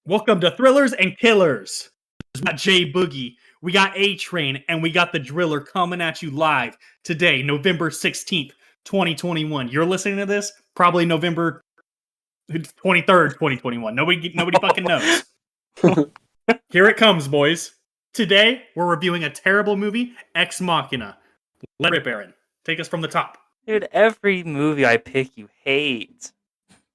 Welcome to Thrillers and Killers. We got Jay Boogie, we got A Train, and we got the Driller coming at you live today, November 16th, 2021. You're listening to this probably November 23rd, 2021. Nobody fucking knows. Here it comes, boys. Today, we're reviewing a terrible movie, Ex Machina. Let it, Aaron. Take us from the top. Dude, every movie I pick you hate.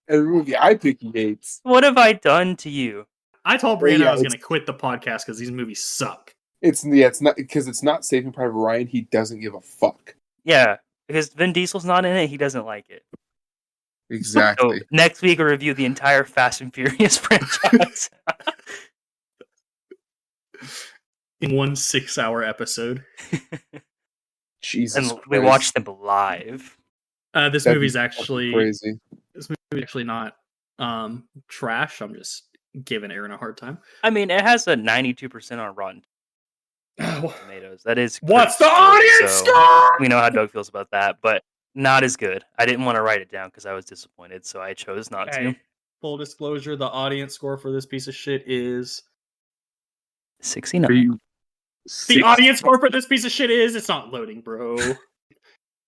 Every movie I pick he hates. What have I done to you? I told Brianna I was going to quit the podcast because these movies suck. It's not because it's not Saving Private Ryan. He doesn't give a fuck. Yeah, because Vin Diesel's not in it. He doesn't like it. Exactly. So next week we'll review the entire Fast and Furious franchise. In one 6-hour episode. Jesus and we Christ. watched them live. This That'd movie's be actually crazy. This movie's actually not trash. I'm just giving Aaron a hard time. I mean, it has a 92% on Rotten Tomatoes. That is what's the good, audience so score? We know how Doug feels about that, but not as good. I didn't want to write it down because I was disappointed, so I chose not to. Full disclosure: the audience score for this piece of shit is 69. The audience score for this piece of shit is. It's not loading, bro.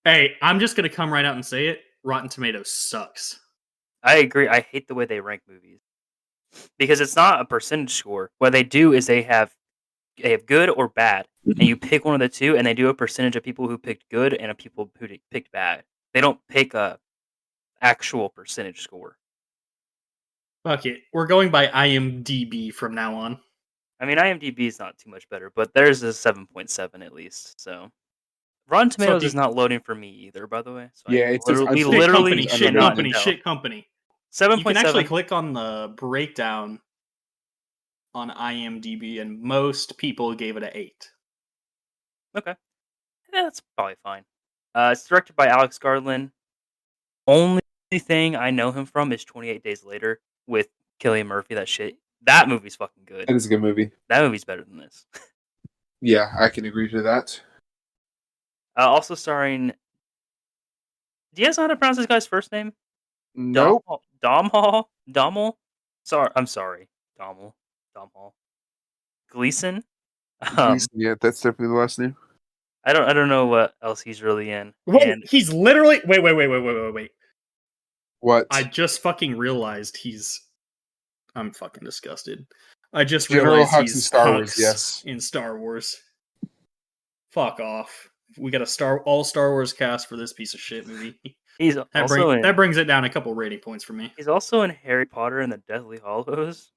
Hey, I'm just gonna come right out and say it. Rotten Tomatoes sucks. I agree. I hate the way they rank movies because it's not a percentage score. What they do is they have good or bad, and you pick one of the two, and they do a percentage of people who picked good and of people who picked bad. They don't pick a actual percentage score. Fuck it. We're going by IMDb from now on. I mean, IMDb is not too much better, but there's a 7.7 at least. So Rotten Tomatoes is not loading for me either, by the way. So yeah, it's we literally shit company. 7.7. You can actually click on the breakdown on IMDb, and most people gave it an 8. Okay, yeah, that's probably fine. It's directed by Alex Garland. Only thing I know him from is 28 Days Later with Cillian Murphy. That movie's fucking good. That is a good movie. That movie's better than this. Yeah, I can agree to that. Also starring. Do you guys know how to pronounce this guy's first name? Nope. Domhnall. Sorry, I'm sorry. Domhnall. Gleeson. Yeah, that's definitely the last name. I don't know what else he's really in. He's literally wait. What? I just fucking realized I'm fucking disgusted. I just General realized Hux he's in Star Wars, Hux yes. in Star Wars. Fuck off. We got all Star Wars cast for this piece of shit movie. That brings it down a couple rating points for me. He's also in Harry Potter and the Deathly Hallows.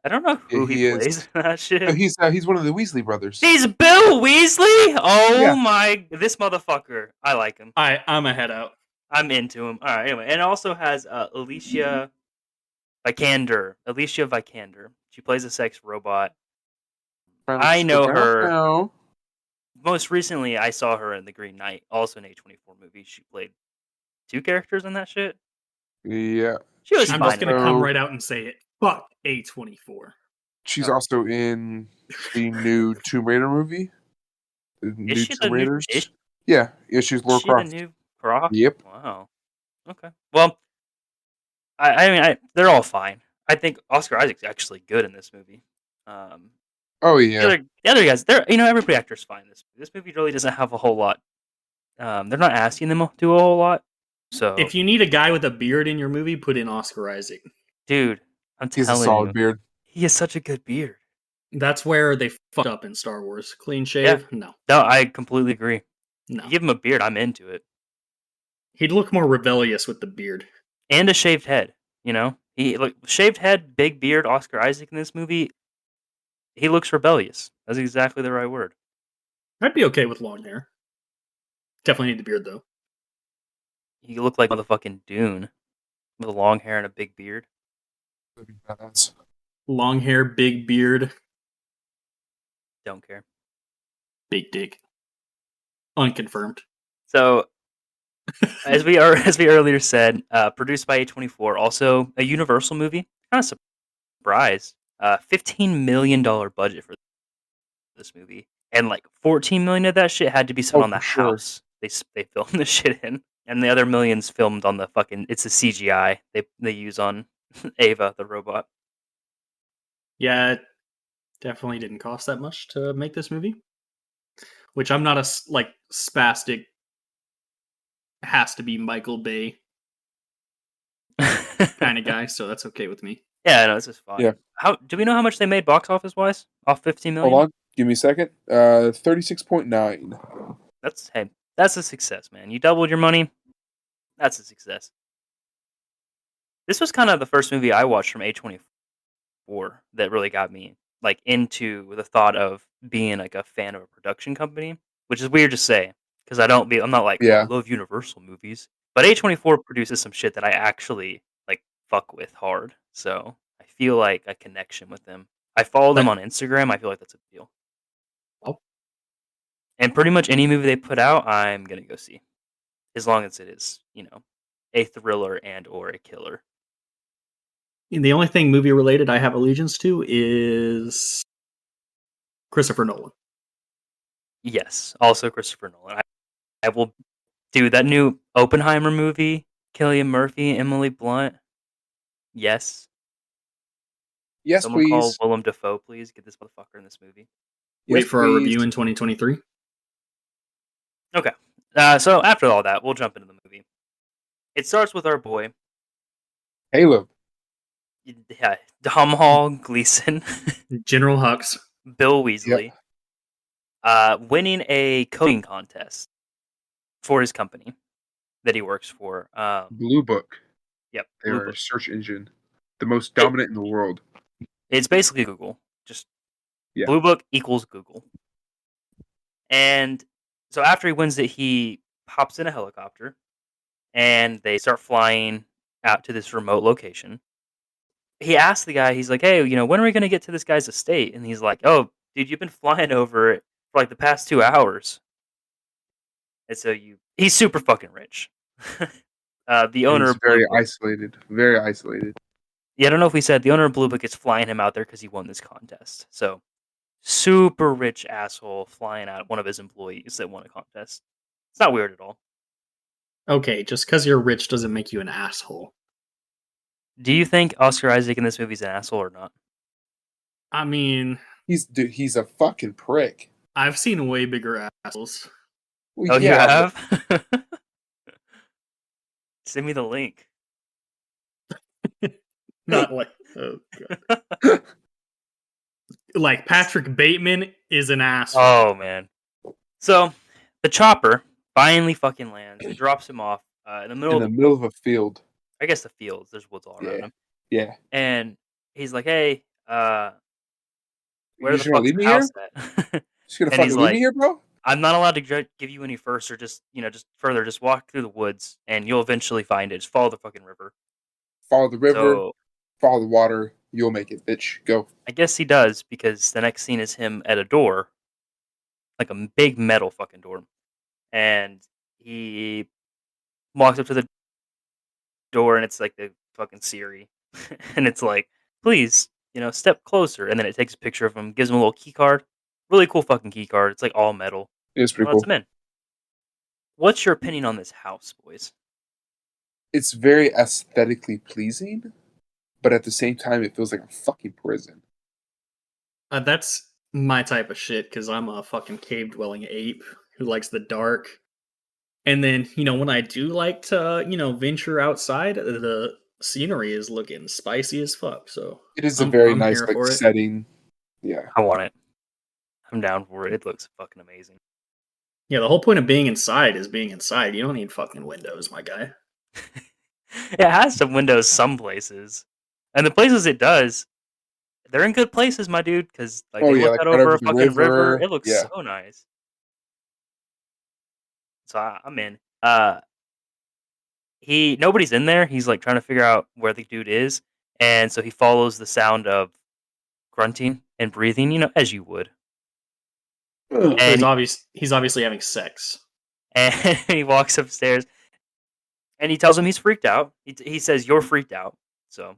I don't know who he plays in that shit. No, he's one of the Weasley brothers. He's Bill Weasley? Oh my, this motherfucker. I like him. I'm a head out. I'm into him. Alright, anyway. And it also has Alicia Vikander. She plays a sex robot. I know her. Most recently, I saw her in The Green Knight, also an A24 movie. She played 2 characters in that shit. Yeah. I'm just going to come right out and say it. Fuck A24. She's also in the new Tomb Raider movie. Is she Tomb Raiders? Yeah, she's Lara Croft. Is she the new Croft? Yep. Wow. Okay. Well, I mean, they're all fine. I think Oscar Isaac's actually good in this movie. Oh yeah. The other guys, every actor's fine in this movie. This movie really doesn't have a whole lot. They're not asking them to do a whole lot. So if you need a guy with a beard in your movie, put in Oscar Isaac. Dude, I'm telling you. He's a solid beard. He has such a good beard. That's where they fucked up in Star Wars. Clean shave? Yeah. No, I completely agree. No. You give him a beard, I'm into it. He'd look more rebellious with the beard. And a shaved head, shaved head, big beard, Oscar Isaac in this movie. He looks rebellious. That's exactly the right word. I'd be okay with long hair. Definitely need the beard, though. You look like motherfucking Dune. With long hair and a big beard. Long hair, big beard. Don't care. Big dick. Unconfirmed. So, as we earlier said, produced by A24, also a Universal movie. Kind of surprised. $15 million budget for this movie, and like $14 million of that shit had to be spent on the house they filmed the shit in, and the other millions filmed on the fucking. It's a CGI they use on Ava the robot. Yeah, it definitely didn't cost that much to make this movie. Which I'm not a spastic. Has to be Michael Bay kind of guy, so that's okay with me. Yeah, no, this is fine. Yeah. How do we know how much they made box office wise? Off 15 million? Hold on, give me a second. 36.9. That's a success, man. You doubled your money. That's a success. This was kind of the first movie I watched from A24 that really got me like into the thought of being like a fan of a production company, which is weird to say because I'm not like, oh, I Yeah. love Universal movies, but A24 produces some shit that I actually like fuck with hard. So I feel like a connection with them. I follow them Like, on Instagram. I feel like that's a deal. oh, And pretty much any movie they put out, I'm gonna go see, as long as it is, a thriller and or a killer. the only thing movie related I have allegiance to is Christopher Nolan. Yes, also Christopher Nolan. I will do that new Oppenheimer movie. Cillian Murphy, Emily Blunt. Yes. Yes, Someone call please. Willem Dafoe, please. Get this motherfucker in this movie. Wait Yes, for our please. review in 2023. Okay. So after all that, we'll jump into the movie. It starts with our boy, Caleb. yeah, Domhnall Gleeson, General Hux. Bill Weasley, winning a coding contest for his company that he works for. Blue Book. Yep, They Blue are Book. a search engine, the most dominant in the world. It's basically Google. Just Yeah. Blue Book equals Google. And so after he wins it, he hops in a helicopter and they start flying out to this remote location. He asks the guy, he's like, hey, when are we going to get to this guy's estate? And he's like, oh, dude, you've been flying over it for like the past 2 hours. And so he's super fucking rich. The And owner he's of Blue very Book. isolated. Very isolated. Yeah, I don't know if we said the owner of Blue Book is flying him out there because he won this contest. So super rich asshole flying out one of his employees that won a contest. It's not weird at all. Okay, just because you're rich doesn't make you an asshole. Do you think Oscar Isaac in this movie is an asshole or not? I mean, He's a fucking prick. I've seen way bigger assholes. Well, Oh, you yeah, have? Send me the link. Not like, oh god. Like Patrick Bateman is an asshole. Oh, man. So, the chopper finally fucking lands. It drops him off in the middle in of the middle of a field. I guess the fields. There's woods all around Yeah. him. Yeah. And he's like, hey, where You the just gonna fuck's leave the me house here? at? Just gonna And he's fucking leave me like, here, bro? I'm not allowed to give you any first or just further. Just walk through the woods and you'll eventually find it. Just follow the fucking river. Follow the river, So follow the water, you'll make it, bitch. Go. I guess he does because the next scene is him at a door, like a big metal fucking door. And he walks up to the door and it's like the fucking Siri. And it's like, please, step closer. And then it takes a picture of him, gives him a little key card. Really cool fucking key card. It's like all metal. It's pretty Lets cool. him in. What's your opinion on this house, boys? It's very aesthetically pleasing, but at the same time, it feels like a fucking prison. That's my type of shit because I'm a fucking cave dwelling ape who likes the dark. And then, when I do like to, venture outside, the scenery is looking spicy as fuck. So It is a I'm very I'm nice here like for it. setting. Yeah. I want it. I'm down for it. It looks fucking amazing. Yeah, the whole point of being inside is being inside. You don't need fucking windows, my guy. It has some windows some places. And the places it does, they're in good places, my dude, because like Oh they yeah, look like out right over over a the fucking river. river. It looks Yeah. so nice. So I'm in. Nobody's in there. He's like trying to figure out where the dude is, and so he follows the sound of grunting and breathing, as you would. Ugh. So And he's obviously having sex. and he walks upstairs, and he tells him he's freaked out. He says, "You're freaked out." So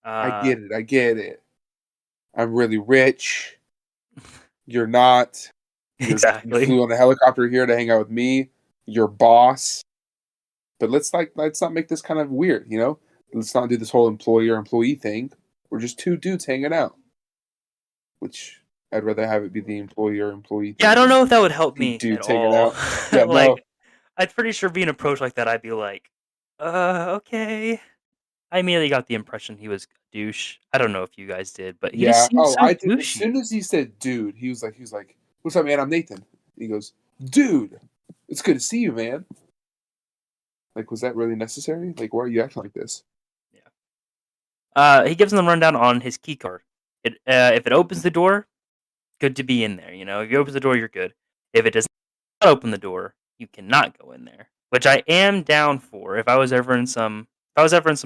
I get it. I get it. I'm really rich. You're not. You exactly. flew on a helicopter here to hang out with me, your boss. But let's not make this kind of weird, Let's not do this whole employer-employee thing. We're just two dudes hanging out. which I'd rather have it be the employer-employee. Yeah, I don't know if that would help me Dude at taking all. out. Yeah, Like, no. I'm pretty sure being approached like that, I'd be like, okay. I immediately got the impression he was a douche. I don't know if you guys did, but he just Yeah. seems Oh, so I did. As douchey. soon as he said "dude," he was like, "What's up, man? I'm Nathan." He goes, "Dude, it's good to see you, man." Like, was that really necessary? Like, why are you acting like this? He gives them the rundown on his key card. If it opens the door, good to be in there. If it opens the door, you're good. If it does not open the door, you cannot go in there. Which I am down for. If I was ever in some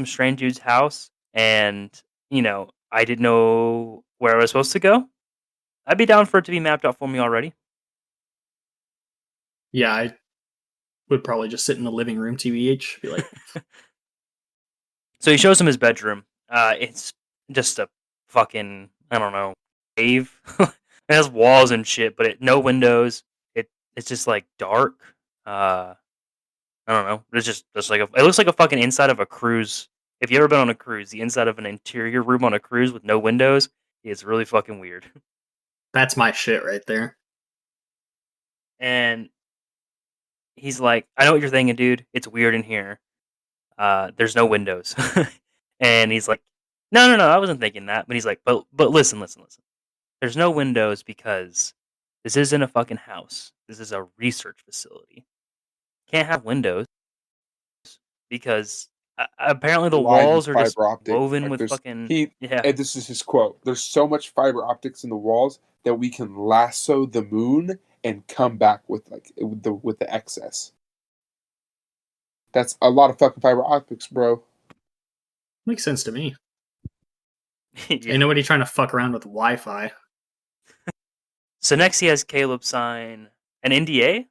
strange dude's house and I didn't know where I was supposed to go, I'd be down for it to be mapped out for me already. Yeah, I would probably just sit in the living room, TBH, be like, So he shows him his bedroom. It's just a fucking, I don't know, cave. It has walls and shit, but no windows. It's just like dark. I don't know. It's just like it looks like a fucking inside of a cruise. If you ever been on a cruise, the inside of an interior room on a cruise with no windows is really fucking weird. that's my shit right there. And he's like, I know what you're thinking, dude. It's weird in here. There's no windows. And he's like, no, I wasn't thinking that. But he's like, but listen. There's no windows because this isn't a fucking house. This is a research facility. Can't have windows because apparently the Lined with walls are just fiber optic. woven Like, with there's fucking he. yeah. And this is his quote. There's so much fiber optics in the walls that we can lasso the moon and come back with the excess. That's a lot of fucking fiber optics, bro. Makes sense to me. Yeah. Ain't nobody trying to fuck around with Wi-Fi. So next he has Caleb sign an NDA,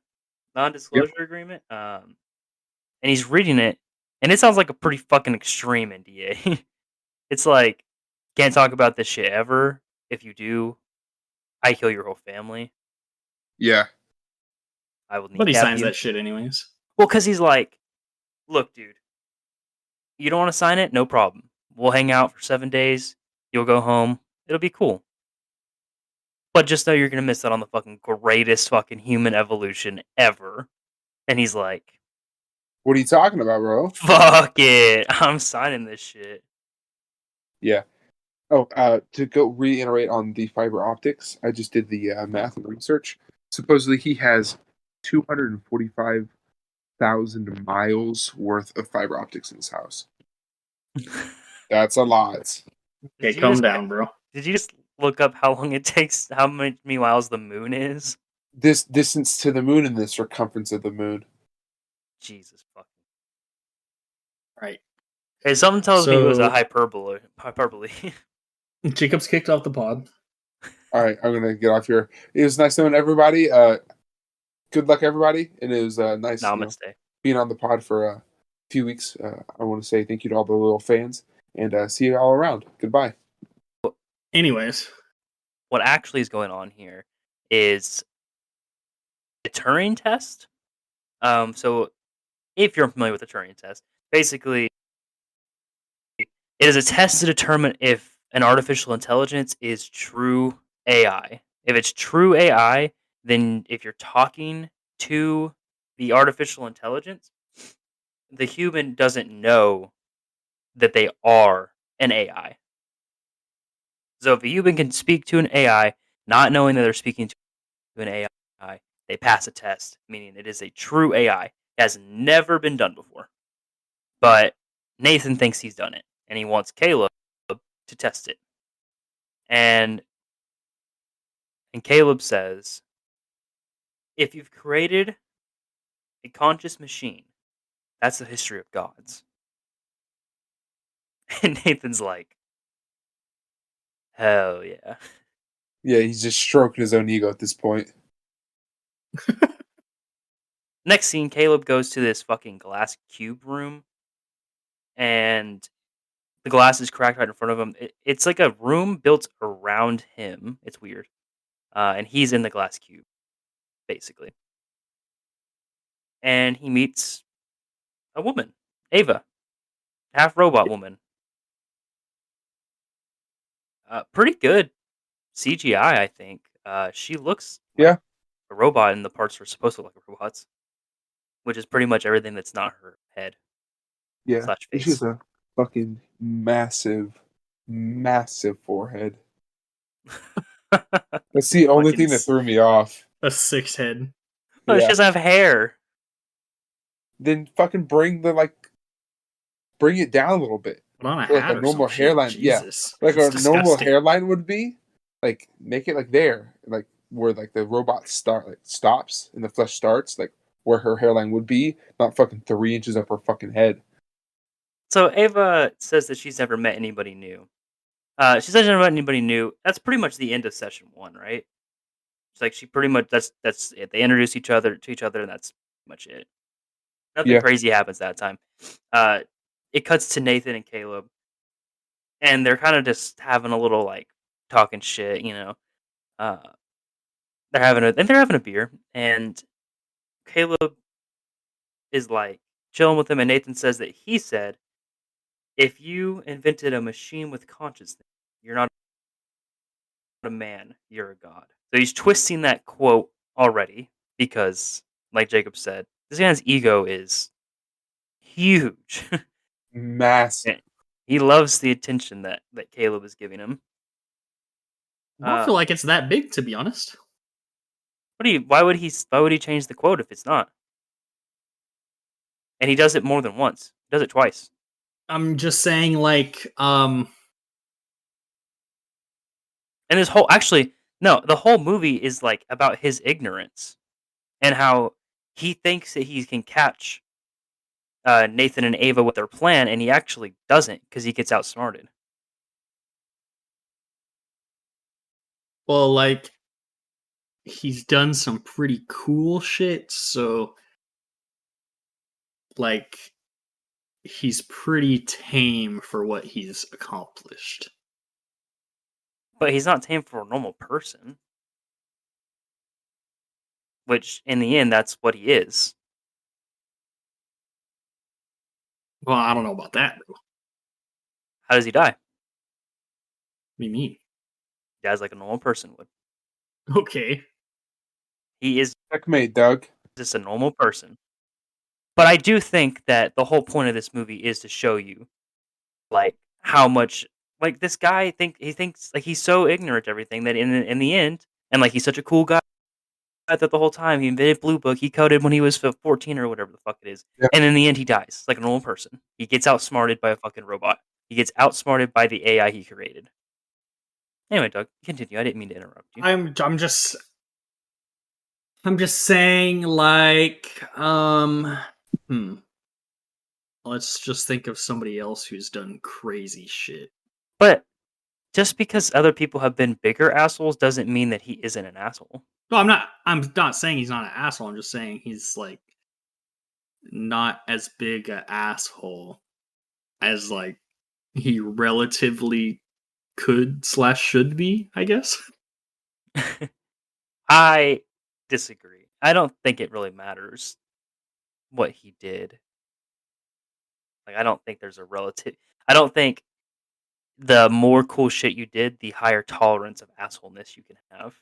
non-disclosure agreement. And he's reading it, and it sounds like a pretty fucking extreme NDA. It's like, can't talk about this shit ever. If you do, I kill your whole family. Yeah. I will But he kneecap signs you. that shit anyways. Well, because he's like, look, dude, you don't want to sign it? No problem. We'll hang out for 7 days. You'll go home. It'll be cool. But just know you're going to miss out on the fucking greatest fucking human evolution ever. And he's like, What are you talking about, bro? fuck it. I'm signing this shit. Yeah. Oh, to go reiterate on the fiber optics, I just did the math and research. Supposedly, he has 245,000 miles worth of fiber optics in his house. That's a lot. Okay, calm down, bro. Did you just look up how long it takes, how many miles the moon is? This distance to the moon and the circumference of the moon. Jesus fucking. Right. Hey, something tells me it was a So- hyperbole. Jacob's kicked off the pod. All right, I'm gonna get off here. It was nice knowing everybody. Good luck, everybody, and it was nice Namaste. being on the pod for a few weeks. I want to say thank you to all the little fans, and see you all around. Goodbye. Anyways, What actually is going on here is a Turing test. So if you're familiar with the Turing test, basically it is a test to determine if an artificial intelligence is true AI. If it's true AI, then if you're talking to the artificial intelligence, the human doesn't know that they are an AI. So if a human can speak to an AI, not knowing that they're speaking to an AI, they pass a test, meaning it is a true AI. It has never been done before. But Nathan thinks he's done it, and he wants Caleb to test it. And Caleb says, if you've created a conscious machine, that's the history of gods. And Nathan's like, hell yeah. Yeah, he's just stroking his own ego at this point. Next scene, Caleb goes to this fucking glass cube room, and the glass is cracked right in front of him. It's like a room built around him. It's weird. And he's in the glass cube, basically. And he meets a woman, Ava, half robot woman. Pretty good CGI, I think. She looks Yeah. like a robot, and the parts are supposed to look like robots, which is pretty much everything that's not her head Yeah. slash She has face. a fucking massive, massive forehead. That's the only Fucking thing that threw me off. A six head. Oh, she Yeah. doesn't have hair. Then fucking bring it down a little bit. Put on a So like a hat or some normal shit. hairline, yeah. Jesus. Like That's a normal disgusting. hairline would be. Like make it like there, like where like the robot stops and the flesh starts, like where her hairline would be, not fucking 3 inches up her fucking head. So Ava says that she's never met anybody new. She says she never met anybody new. That's pretty much the end of session 1, right? It's like she pretty much that's it. They introduce each other to each other, and that's pretty much it. Nothing Yeah. crazy happens that time. Uh, it cuts to Nathan and Caleb, and they're kind of just having a little like talking shit, you know. Uh, they're having a beer, and Caleb is like chilling with him, and Nathan says that he said, "If you invented a machine with consciousness, you're not a man, you're a god." So he's twisting that quote already because, like Jacob said, this man's ego is huge. Massive. And he loves the attention that Caleb is giving him. I don't feel like it's that big, to be honest. Why would he change the quote if it's not? And he does it more than once. He does it twice. I'm just saying, like, And the whole movie is like about his ignorance and how he thinks that he can catch Nathan and Ava with their plan, and he actually doesn't because he gets outsmarted. well, like, he's done some pretty cool shit, so, like, he's pretty tame for what he's accomplished. But he's not tame for a normal person. Which, in the end, that's what he is. Well, I don't know about that, bro. How does he die? What do you mean? He dies like a normal person would. Okay. He is Checkmate, Doug. just a normal person. But I do think that the whole point of this movie is to show you, like, how much, like, this guy he thinks like he's so ignorant to everything that in the end, and like he's such a cool guy that the whole time he invented Blue Book, he coded when he was 14 or whatever the fuck it is, Yeah. and in the end he dies like a normal person. He gets outsmarted by a fucking robot. He gets outsmarted by the AI he created. Anyway, Doug, continue. I didn't mean to interrupt you. I'm just saying, like, let's just think of somebody else who's done crazy shit. But just because other people have been bigger assholes doesn't mean that he isn't an asshole. No, I'm not saying he's not an asshole. I'm just saying he's like not as big an asshole as like he relatively could / should be, I guess. I disagree. I don't think it really matters what he did. Like, I don't think there's a relative. I don't think the more cool shit you did, the higher tolerance of assholeness you can have.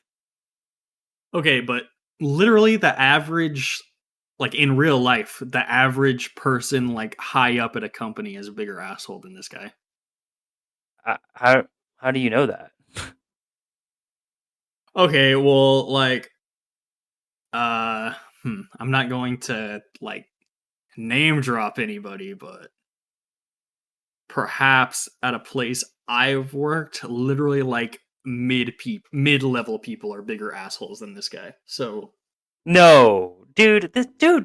Okay, but literally the average, like in real life, the average person like high up at a company is a bigger asshole than this guy. How do you know that? Okay, well, like, I'm not going to like name drop anybody, but perhaps at a place I've worked, literally like mid-level people are bigger assholes than this guy. So No, dude.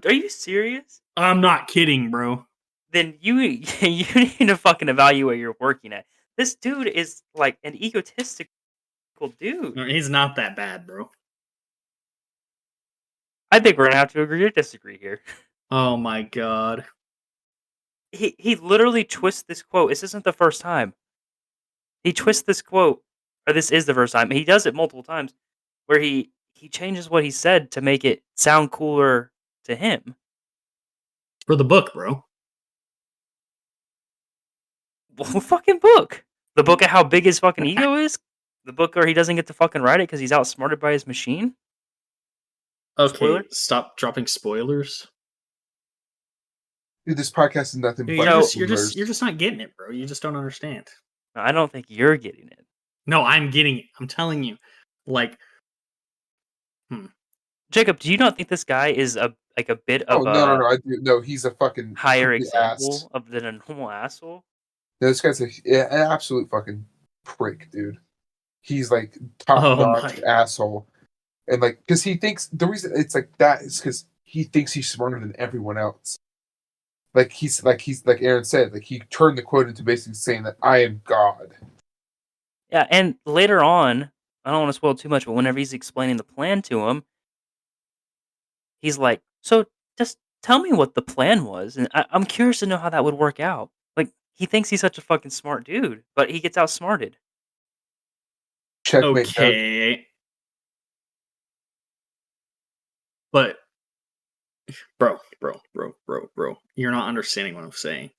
Are you serious? I'm not kidding, bro. Then you you need to fucking evaluate where you're working at. This dude is like an egotistical dude. He's not that bad, bro. I think we're gonna have to agree or disagree here. Oh my god. He literally twists this quote. This isn't the first time. He twists this quote, or this is the first time. He does it multiple times, where he changes what he said to make it sound cooler to him. For the book, bro. Well, fucking book. The book of how big his fucking ego is. The book where he doesn't get to fucking write it because he's outsmarted by his machine? Okay, Spoiler? stop dropping spoilers. Dude, this podcast is nothing Dude, but you're spoilers. just not getting it, bro. You just don't understand. I don't think you're getting it. No, I'm getting it. I'm telling you. Like, Jacob, do you not think this guy is a bit Oh of no! a I do. No, he's a fucking higher complete example ass. than a normal asshole? No, this guy's an absolute fucking prick, dude. He's like top Oh notch my. asshole, and like because he thinks the reason it's like that is because he thinks he's smarter than everyone else. Like he's like Aaron said, like he turned the quote into basically saying that I am God. Yeah, and later on, I don't want to spoil too much, but whenever he's explaining the plan to him, he's like, "So just tell me what the plan was, and I'm curious to know how that would work out." Like he thinks he's such a fucking smart dude, but he gets outsmarted. Checkmate, Doug. Okay. But bro, you're not understanding what I'm saying.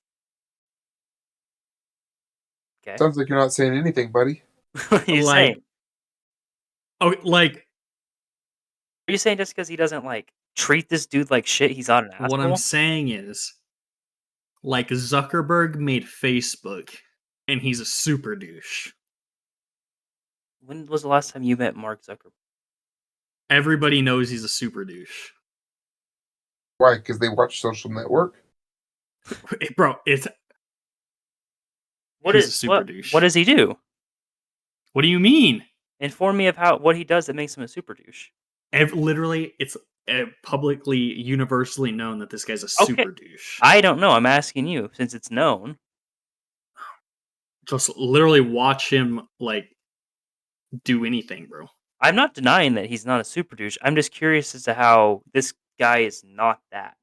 Okay, Sounds like you're not saying anything, buddy. what are you saying? Oh, like Are you saying just because he doesn't like treat this dude like shit, he's not an asshole? what I'm saying is, like Zuckerberg made Facebook, and he's a super douche. When was the last time you met Mark Zuckerberg? Everybody knows he's a super douche. Why? Because they watch Social Network. Bro, it's What he's is a super what? douche. What does he do? What do you mean? Inform me of what he does that makes him a super douche. Literally, it's publicly, universally known that this guy's a Okay. super douche. I don't know. I'm asking you since it's known. Just literally watch him like do anything, bro. I'm not denying that he's not a super douche. I'm just curious as to how this guy is not that.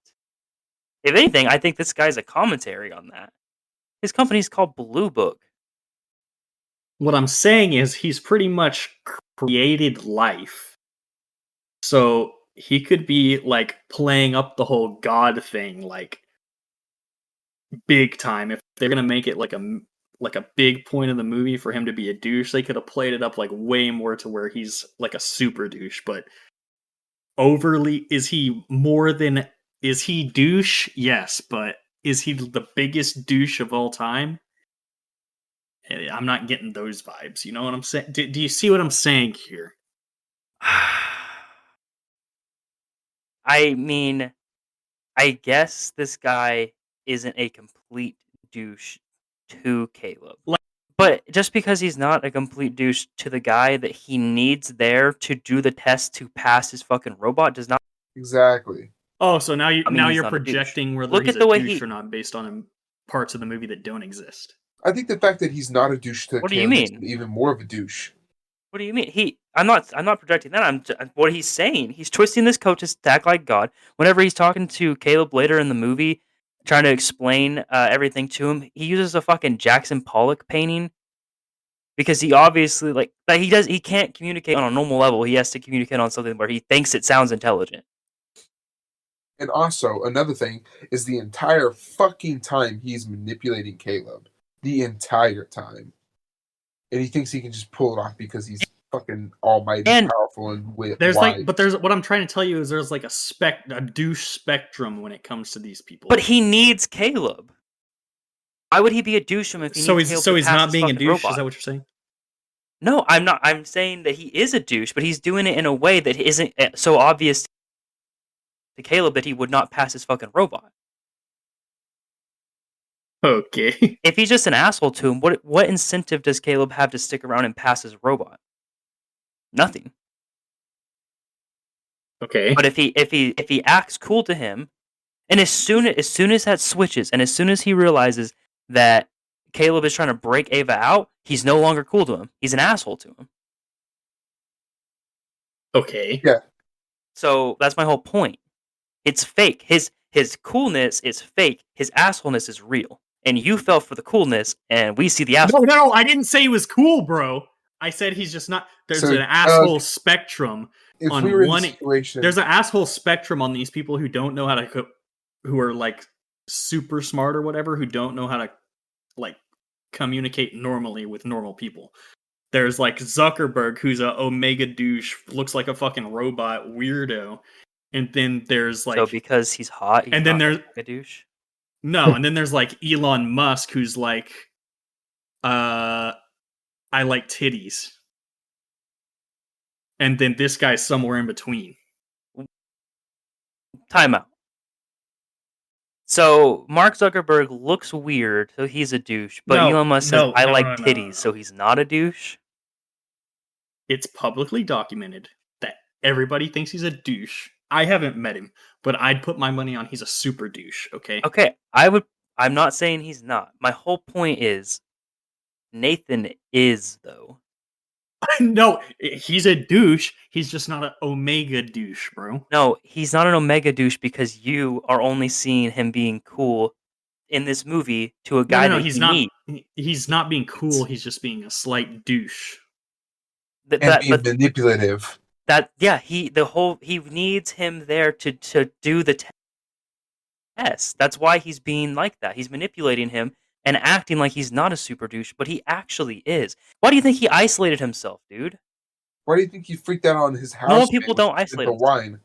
If anything, I think this guy's a commentary on that. His company's called Blue Book. What I'm saying is he's pretty much created life. So he could be like playing up the whole God thing like big time. If they're gonna make it like a big point of the movie for him to be a douche, they could have played it up like way more to where he's like a super douche. But overly, is he douche? Yes, but is he the biggest douche of all time? I'm not getting those vibes. You know what I'm saying? Do you see what I'm saying here? I mean, I guess this guy isn't a complete douche to Caleb. But just because he's not a complete douche to the guy that he needs there to do the test to pass his fucking robot does not. Exactly. Oh, so now he's you're not a douche. projecting whether Look he's at the a way douche or not based on parts of the movie that don't exist. I think the fact that he's not a douche to What do you Caleb makes mean? him even more of a douche. What do you mean? I'm not projecting that. What he's saying. He's twisting this coat to act like God. Whenever he's talking to Caleb later in the movie, trying to explain everything to him, he uses a fucking Jackson Pollock painting because he obviously he can't communicate on a normal level. He has to communicate on something where he thinks it sounds intelligent. And also, another thing is the entire fucking time he's manipulating Caleb. The entire time. And he thinks he can just pull it off because he's fucking almighty, powerful, and wise. There's what I'm trying to tell you is there's like a douche spectrum when it comes to these people. But he needs Caleb. Why would he be a douche if he needs Caleb? So he's not being a douche. Robot? Is that what you're saying? No, I'm not. I'm saying that he is a douche, but he's doing it in a way that isn't so obvious to Caleb that he would not pass his fucking robot. Okay. If he's just an asshole to him, what incentive does Caleb have to stick around and pass his robot? Nothing. Okay. But if he acts cool to him, and as soon as that switches, and as soon as he realizes that Caleb is trying to break Ava out, he's no longer cool to him. He's an asshole to him. Okay. Yeah. So that's my whole point. It's fake. His coolness is fake. His assholeness is real. And you fell for the coolness, and we see the asshole. No, I didn't say he was cool, bro. I said he's just not. There's an asshole spectrum. If on we were one, in a situation, there's an asshole spectrum on these people who don't know how to, who are like super smart or whatever, who don't know how to like communicate normally with normal people. There's like Zuckerberg, who's a Omega douche, looks like a fucking robot weirdo. And then there's like, So because he's hot, he's and then not there's a douche. no, and then there's like Elon Musk, who's like, I like titties. And then this guy's somewhere in between. Timeout. So Mark Zuckerberg looks weird, so he's a douche. But Elon Musk says, "I like titties," so he's not a douche. It's publicly documented that everybody thinks he's a douche. I haven't met him, but I'd put my money on he's a super douche. Okay. Okay, I'm not saying he's not. My whole point is, Nathan is though. No, he's a douche. He's just not an Omega douche, bro. No, he's not an Omega douche because you are only seeing him being cool in this movie to a guy that he's you not. need. He's not being cool. He's just being a slight douche. Being manipulative. He needs him there to do the test. That's why he's being like that. He's manipulating him and acting like he's not a super douche, but he actually is. Why do you think he isolated himself, dude? Why do you think he freaked out on his house? Normal people don't isolate the wine.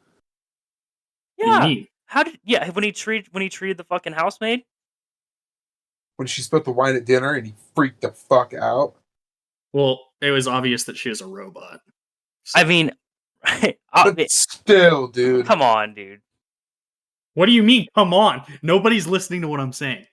Yeah. When he treated the fucking housemaid? When she spilled the wine at dinner and he freaked the fuck out. Well, it was obvious that she was a robot. So. I mean, but still, dude. Come on, dude. What do you mean? Come on. Nobody's listening to what I'm saying.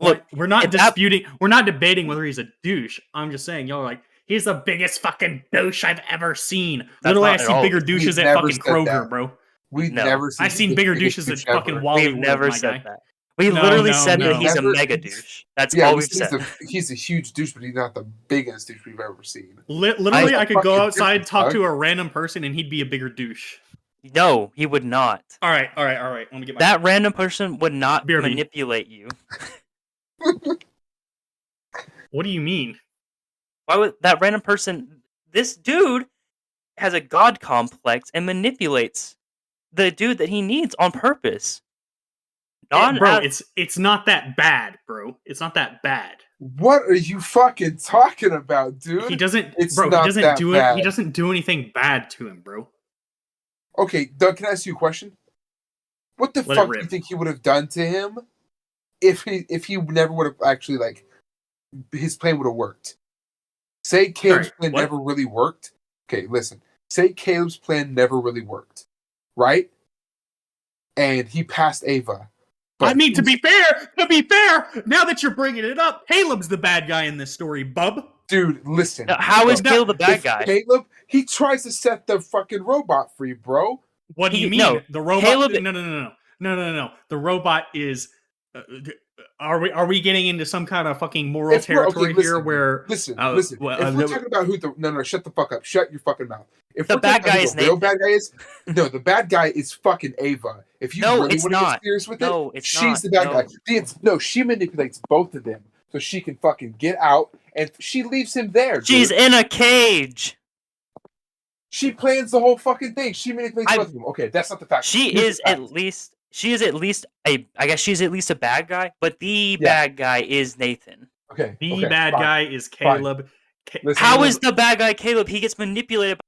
Look, we're not disputing. We're not debating whether he's a douche. I'm just saying, y'all are like, he's the biggest fucking douche I've ever seen. Literally, I see bigger douches at fucking Kroger, bro. We've never seen. I've seen bigger douches at fucking Wally. We've never said that. We literally said that he's a mega douche. That's all we've said. He's a huge douche, but he's not the biggest douche we've ever seen. Literally, I could go outside, talk to a random person, and he'd be a bigger douche. No, he would not. All right. Let me get that random person would not manipulate you. What do you mean? Why would that random person? This dude has a god complex and manipulates the dude that he needs on purpose. It's not that bad, bro. It's not that bad. What are you fucking talking about, dude? He doesn't. He doesn't do it. He doesn't do anything bad to him, bro. Okay, Doug, can I ask you a question? What the fuck do you think he would have done to him if he never would have actually, like, his plan would have worked? Say Caleb's plan never really worked. Okay, listen. Say Caleb's plan never really worked, right? And he passed Ava. I mean, to be fair, now that you're bringing it up, Caleb's the bad guy in this story, bub. Dude, listen. How is Caleb the bad guy? Caleb, he tries to set the fucking robot free, bro. What do you mean? No, the robot? Caleb, no. The robot is. Are we getting into some kind of fucking moral territory here? Where listen. If we're talking about who the shut the fuck up, shut your fucking mouth. If the bad guy is the real bad guy is, no, the bad guy is fucking Ava. If you really want to get serious with she's the bad guy. No, she manipulates both of them so she can fucking get out, and she leaves him there. She's in a cage. She plans the whole fucking thing. She manipulates both of them. Okay, that's not the fact. She is at least a bad guy, but the bad guy is Nathan. Okay. The bad guy is Caleb. How is the bad guy Caleb? He gets manipulated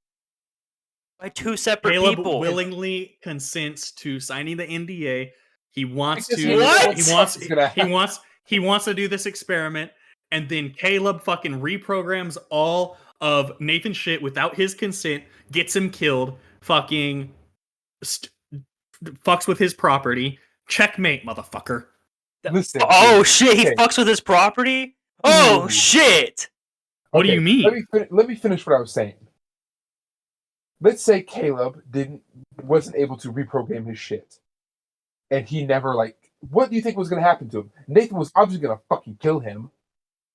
by two separate people. Caleb willingly consents to signing the NDA. He wants to. What? He wants to do this experiment, and then Caleb fucking reprograms all of Nathan's shit without his consent, gets him killed, fucking fucks with his property. Checkmate, motherfucker. Listen. Oh shit! He fucks with his property. Oh shit! What do you mean? Let me finish what I was saying. Let's say Caleb wasn't able to reprogram his shit, and he never what do you think was going to happen to him? Nathan was obviously going to fucking kill him.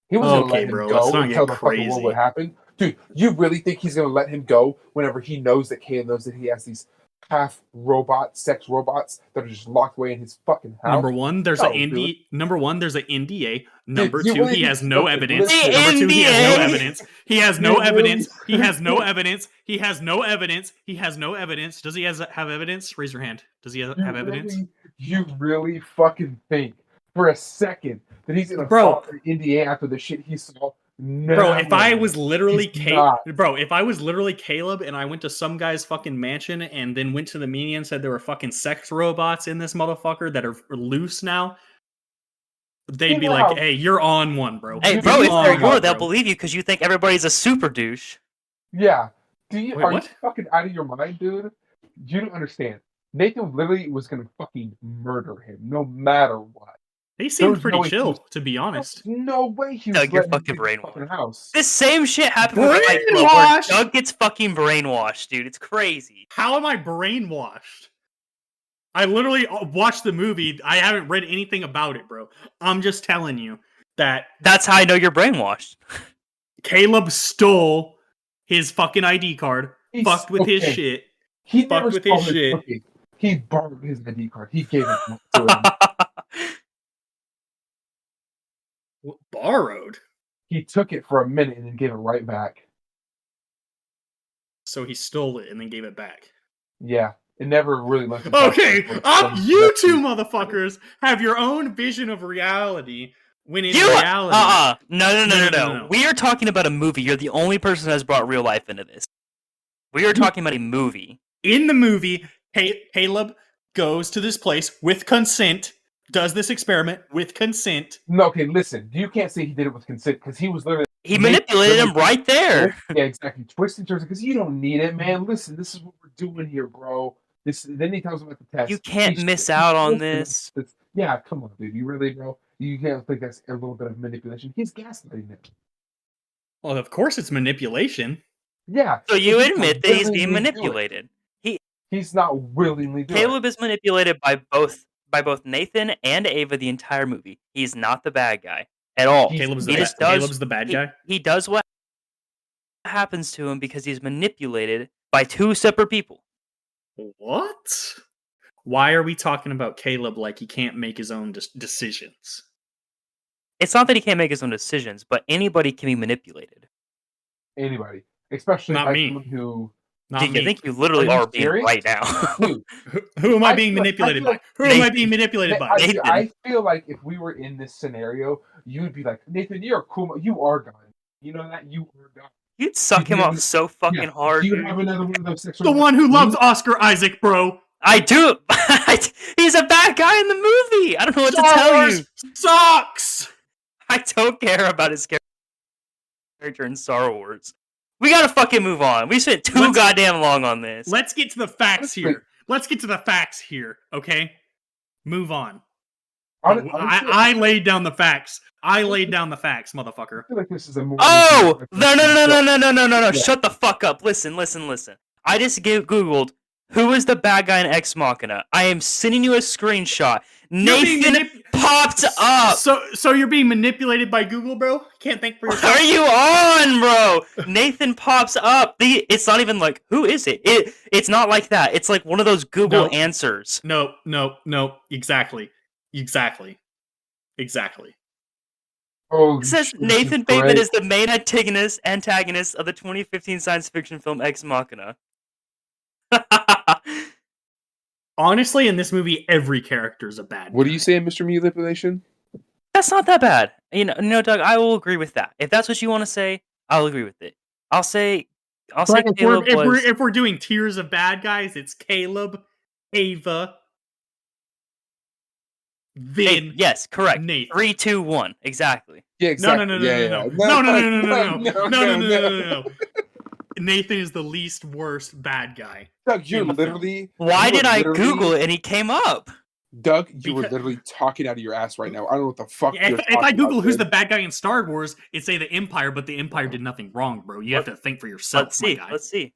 He was going to let him go and tell the fucking world what happened. Dude, you really think he's going to let him go whenever he knows that Caleb knows that he has these half sex robots that are just locked away in his fucking house? Number one, there's an NDA. Number two, he has no evidence. Number two, he has no evidence. He has no evidence. He has no evidence. He has no evidence. He has no evidence. Does he have evidence? Raise your hand. Does he have evidence? You really fucking think for a second that he's gonna follow an NDA after the shit he saw No, Bro, if I was literally he's not. if I was literally Caleb and I went to some guy's fucking mansion and then went to the media and said there were fucking sex robots in this motherfucker that are loose now, they'd be like, "Hey, you're on one, bro." Hey, Dude, bro, you if know they're how- you, they'll believe you because you think everybody's a super douche. Yeah. Wait, Are what? you fucking out of your mind, dude? You don't understand. Nathan literally was gonna fucking murder him no matter what. He seemed There's pretty no way he chill, was- to be honest. No way he was Doug, you're letting him fucking leave the brainwashed. fucking house. This same shit happened with Fight Club, where Brainwashed? Doug gets fucking brainwashed, dude. It's crazy. How am I brainwashed? I literally watched the movie. I haven't read anything about it, bro. I'm just telling you that That's how I know you're brainwashed. Caleb stole his fucking ID card, He's- fucked with his okay. shit. He fucked never with stole his shit. Okay. He borrowed his ID card. He gave it to him. Borrowed? He took it for a minute and then gave it right back. So he stole it and then gave it back. Yeah. It never really left him. Okay, you two motherfuckers have your own vision of reality when in reality... No. We are talking about a movie. You're the only person that has brought real life into this. We are talking about a movie. In the movie, Caleb goes to this place with consent, does this experiment with consent. No, okay, listen. You can't say he did it with consent because he was literally. He manipulated him right there. Yeah, exactly. Twisting turns because you don't need it, man. Listen, this is what we're doing here, bro. Then he tells him about the test. You can't miss out on this. Yeah, come on, dude. You really, bro? You can't think that's a little bit of manipulation. He's gaslighting him. Well, of course it's manipulation. Yeah. So you he's admit not that he's being willingly doing it. manipulated. He's not willingly doing Caleb is manipulated by both Nathan and Ava the entire movie. He's not the bad guy at all. Caleb's He the, just Caleb's the bad guy? He does what happens to him because he's manipulated by two separate people. What? Why are we talking about Caleb like he can't make his own decisions? It's not that he can't make his own decisions, but anybody can be manipulated. Anybody, especially Not by me. someone who. Not Dude, me. I think you literally Are you are being serious? right now. Dude, Who am I I being feel- I manipulated feel by? like Who am I Nathan- being manipulated by? Nathan. I feel like if we were in this scenario, you'd be like, Nathan, you're a cool. You are God. You know that you are God. You'd suck him off so fucking hard. Do you Dude. have another one of those sexual? The one who loves Oscar Isaac, bro. I do. He's a bad guy in the movie. I don't know what to tell you. Sucks. I don't care about his character in Star Wars. We gotta fucking move on. We spent too goddamn long on this. Let's get to the facts here. Let's get to the facts here, okay? Move on. Honestly, I laid down the facts. I laid down the facts, motherfucker. I feel like this is a more. Oh! No. Yeah. Shut the fuck up. Listen. I just Googled who is the bad guy in Ex Machina. I am sending you a screenshot. Nathan popped up. So you're being manipulated by Google, bro? Can't think for What yourself. are you on, bro? Nathan pops up. It's not even like, who is it? It's not like that. It's like one of those Google answers. No. Exactly. Oh, It says Nathan Bateman is the main antagonist of the 2015 science fiction film Ex Machina. Honestly, in this movie, every character is a bad What guy. are you saying, Mr. Manipulation? That's not that bad. No, Doug, I will agree with that. If that's what you want to say, I'll agree with it. I'll say But Caleb was... if we're doing tiers of bad guys, it's Caleb, Ava, then yes, correct. Nathan. 3, 2, 1. Exactly. Yeah, exactly. No. Nathan is the least worst bad guy. Doug, you're in the film. literally. Why you did were I literally- Google it and he came up? Doug, you were Because- literally talking out of your ass right now. I don't know what the fuck Yeah, you're if I talking Google about, who's dude. the bad guy in Star Wars, it'd say the Empire, but the Empire did nothing wrong, bro. You have to think for yourself, Let's my see. guy. Let's see.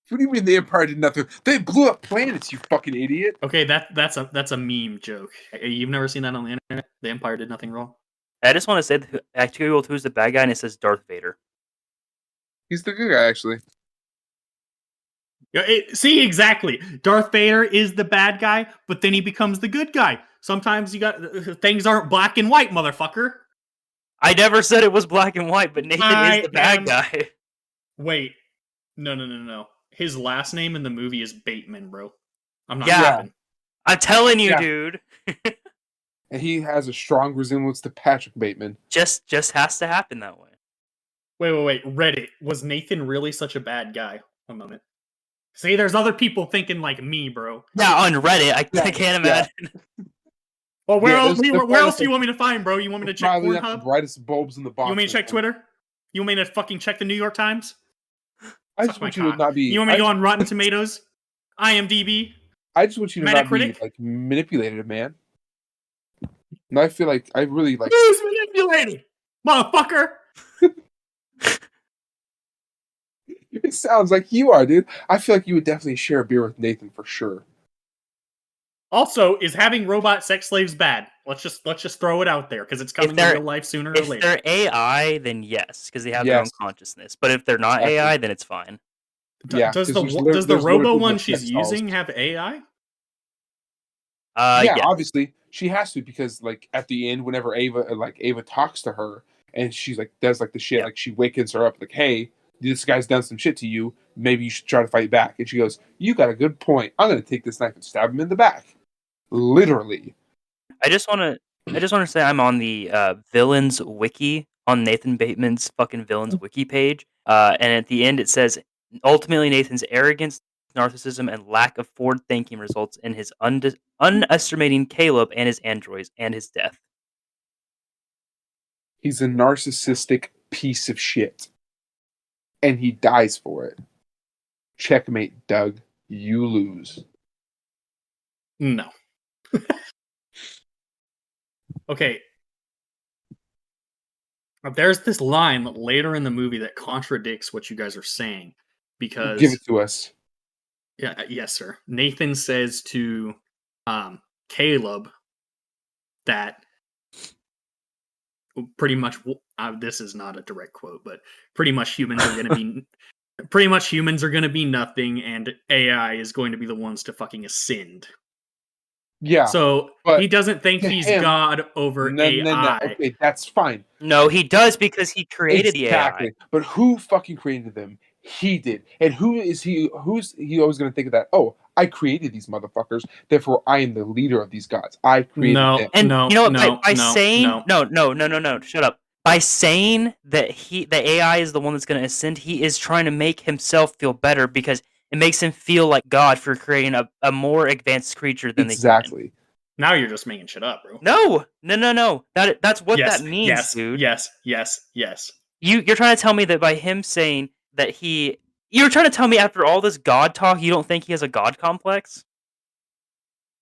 What do you mean the Empire did nothing? They blew up planets, you fucking idiot. Okay, that's a meme joke. You've never seen that on the internet? The Empire did nothing wrong. I just want to say that I Googled who's the bad guy and it says Darth Vader. He's the good guy, actually. Yeah, see, exactly. Darth Vader is the bad guy, but then he becomes the good guy. Sometimes things aren't black and white, motherfucker. I never said it was black and white, but Nathan is the bad guy. Wait, no. His last name in the movie is Bateman, bro. I'm not Yeah. laughing. I'm telling you, Yeah. dude. And he has a strong resemblance to Patrick Bateman. Just has to happen that way. Wait. Reddit. Was Nathan really such a bad guy? One moment. See, there's other people thinking like me, bro. Yeah, on Reddit, I Yeah, can't yeah. imagine. Well, where Yeah, else? they're Where probably else do not you want me to find, bro? You want me to check probably not the Pornhub? brightest bulbs in the box. You want me to check man. Twitter? You want me to fucking check the New York Times? I Suck just my want you to cock. not be. You want me to go on Rotten Tomatoes, IMDb, I just want you to not be Metacritic? like manipulated, man. And I feel like I really like. Who's manipulated, motherfucker? It sounds like you are, dude. I feel like you would definitely share a beer with Nathan for sure. Also, is having robot sex slaves bad? Let's just throw it out there because it's coming in they're- real life sooner or If later. they're AI, then yes, because they have their own Yes. consciousness. But if they're not Exactly. AI, then it's fine. Yeah, Does 'cause the there's does the there's robo literally one no she's sex dolls. using have AI? Yeah, Yeah. obviously she has to because like at the end, whenever Ava talks to her and she's like does like the shit, Yeah. like she wakens her up like, hey, this guy's done some shit to you. Maybe you should try to fight back. And she goes, you got a good point. I'm gonna take this knife and stab him in the back. Literally. I just want to say I'm on the villains wiki on Nathan Bateman's fucking villains wiki page. And at the end it says ultimately Nathan's arrogance, narcissism, and lack of forward thinking results in his underestimating Caleb and his androids and his death. He's a narcissistic piece of shit. And he dies for it. Checkmate, Doug. You lose. No. Okay. There's this line later in the movie that contradicts what you guys are saying because Give it to us. yeah, yes, sir. Nathan says to Caleb that pretty much this is not a direct quote, but pretty much humans are going to be nothing, and AI is going to be the ones to fucking ascend. Yeah. So but he doesn't think to he's him- God over AI. No. Okay, that's fine. No, he does because he created the AI. Exactly. But who fucking created them? He did. And who's he always gonna think of that? Oh, I created these motherfuckers, therefore I am the leader of these gods. I created them. And No, you know what? no, By no, saying no. shut up. By saying that the AI is the one that's going to ascend, he is trying to make himself feel better because it makes him feel like God for creating a more advanced creature than the human. Exactly. Now you're just making shit up, bro. No. That's what Yes, that means, yes, dude. Yes. You're trying to tell me that by him saying that you're trying to tell me after all this God talk, you don't think he has a God complex?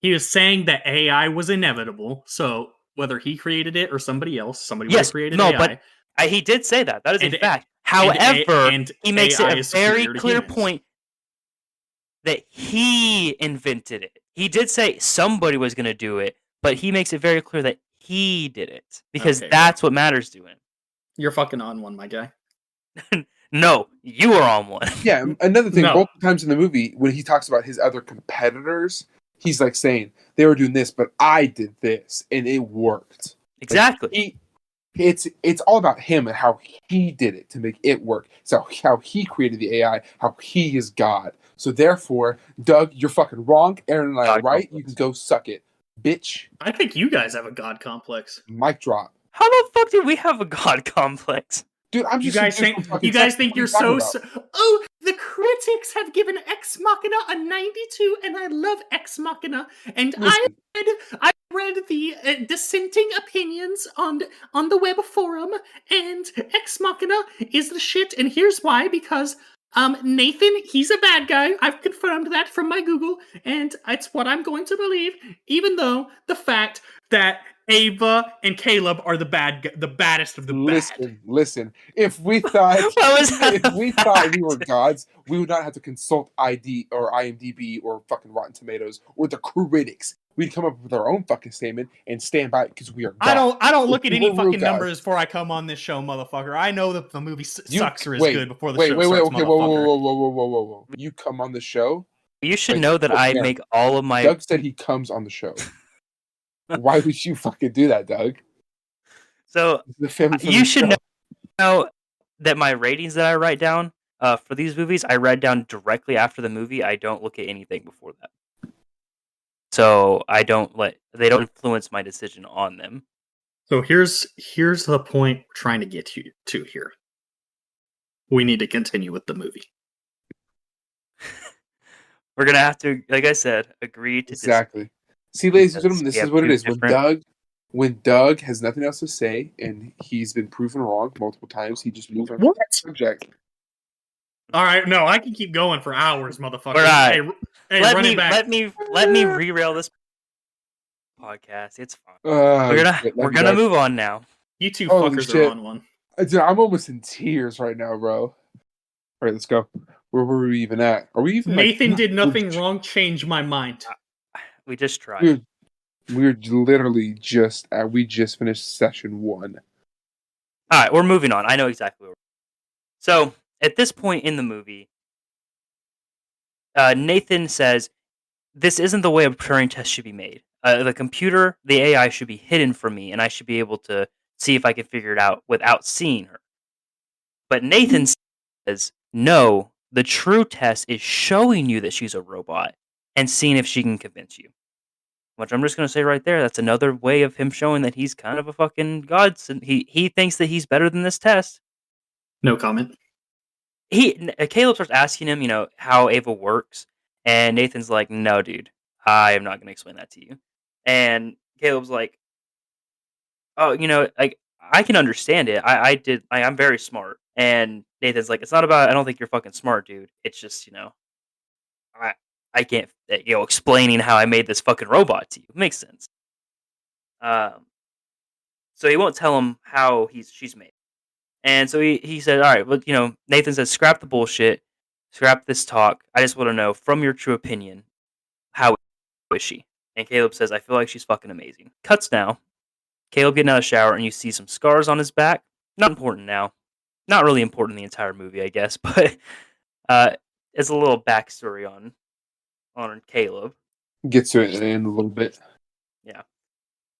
He was saying that AI was inevitable, so whether he created it or somebody else, somebody would Yes, have created no, AI. but he did say that. That is And- a fact. and However, he makes AI it a is very superior to clear humans. point that he invented it. He did say somebody was going to do it, but he makes it very clear that he did it because Okay, that's what matters to him. You're fucking on one, my guy. No, you are on one. Yeah, another thing, No. both times in the movie, when he talks about his other competitors, he's like saying, they were doing this, but I did this, and it worked. Exactly. It's all about him and how he did it to make it work. So how he created the AI, how he is God. So therefore, Doug, you're fucking wrong. Aaron and I are God right. complex. You can go suck it, bitch. I think you guys have a god complex. Mic drop, How the fuck do we have a God complex? dude. I'm You just guys think you're so oh, the critics have given Ex Machina a 92, and I love Ex Machina, and Listen. I read the dissenting opinions on the web forum, and Ex Machina is the shit, and here's why: because Nathan, he's a bad guy. I've confirmed that from my Google, and it's what I'm going to believe, even though the fact that Ava and Caleb are the baddest of the bad. Listen. If we thought What was that if we thought we were gods, we would not have to consult ID or IMDb or fucking Rotten Tomatoes or the critics. We'd come up with our own fucking statement and stand by it because we are gods. I don't look at any We're real fucking guys. numbers before I come on this show, motherfucker. I know that the movie sucks or is wait, good before the wait, show wait, starts, okay, motherfucker. whoa. You come on the show? You should Wait, know that I Aaron, make all of my. Doug said he comes on the show. Why would you fucking do that, Doug? So It's the family you should show. know that my ratings that I write down for these movies, I write down directly after the movie. I don't look at anything before that. So they don't influence my decision on them. So here's the point we're trying to get to here. We need to continue with the movie. We're gonna have to, like I said, agree to disagree. Exactly. See, ladies and Because gentlemen, this we is have what it two is. different- When Doug has nothing else to say, and he's been proven wrong multiple times, he just moves on to What? the subject. All right, no, I can keep going for hours, motherfucker. All right. Hey, let run me it back. let me rerail this podcast. It's fine. Shit, We're gonna move on now. You two Holy fuckers shit. are on one. Dude, I'm almost in tears right now, bro. All right, let's go. Where were we even at? Are we even Nathan like, did nothing wrong. Change my mind. We just tried. We're literally just we just finished session 1. All right, we're moving on. I know exactly where. So at this point in the movie, Nathan says, "This isn't the way a Turing test should be made. The AI should be hidden from me, and I should be able to see if I can figure it out without seeing her." But Nathan says, "No, the true test is showing you that she's a robot and seeing if she can convince you." Which I'm just gonna say right there, that's another way of him showing that he's kind of a fucking god. He thinks that he's better than this test. No comment. Caleb starts asking him, how Ava works, and Nathan's like, "No, dude, I am not gonna explain that to you." And Caleb's like, "Oh, like I can understand it. I'm very smart." And Nathan's like, "It's not about. I don't think you're fucking smart, dude. It's just, I I can't, explaining how I made this fucking robot to you. It makes sense." Um, so he won't tell him how she's made. And so he said, "All right, well, Nathan says, scrap the bullshit, scrap this talk. I just want to know, from your true opinion, how is she?" And Caleb says, "I feel like she's fucking amazing." Cuts now. Caleb getting out of the shower, and you see some scars on his back. Not important now. Not really important in the entire movie, I guess, but it's a little backstory on Caleb. Gets to it in a little bit. Yeah.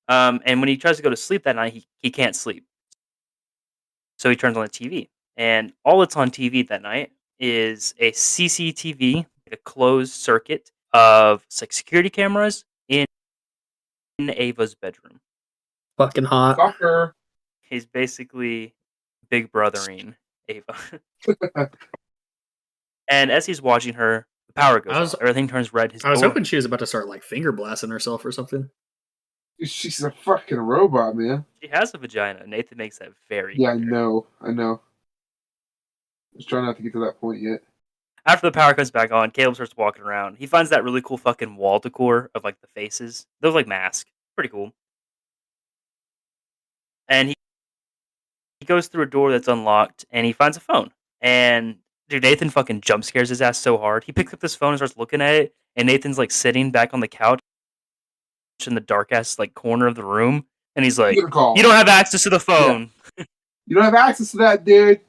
And when he tries to go to sleep that night, he can't sleep. So he turns on the TV. And all that's on TV that night is a CCTV, a closed circuit of security cameras in Ava's bedroom. Fucking hot. Fucker. He's basically big brothering Ava. And as he's watching her, the power goes off. Everything turns red. I was hoping she was about to start like finger blasting herself or something. She's a fucking robot, man. She has a vagina. Nathan makes that very clear. I know. Just trying not to get to that point yet. After the power comes back on, Caleb starts walking around. He finds that really cool fucking wall decor of like the faces. Those like masks. Pretty cool. And he goes through a door that's unlocked and he finds a phone. And dude, Nathan fucking jump scares his ass so hard. He picks up this phone and starts looking at it, and Nathan's like sitting back on the couch in the dark ass like corner of the room, and he's like, "You don't have access to the phone." Yeah. You don't have access to that, dude.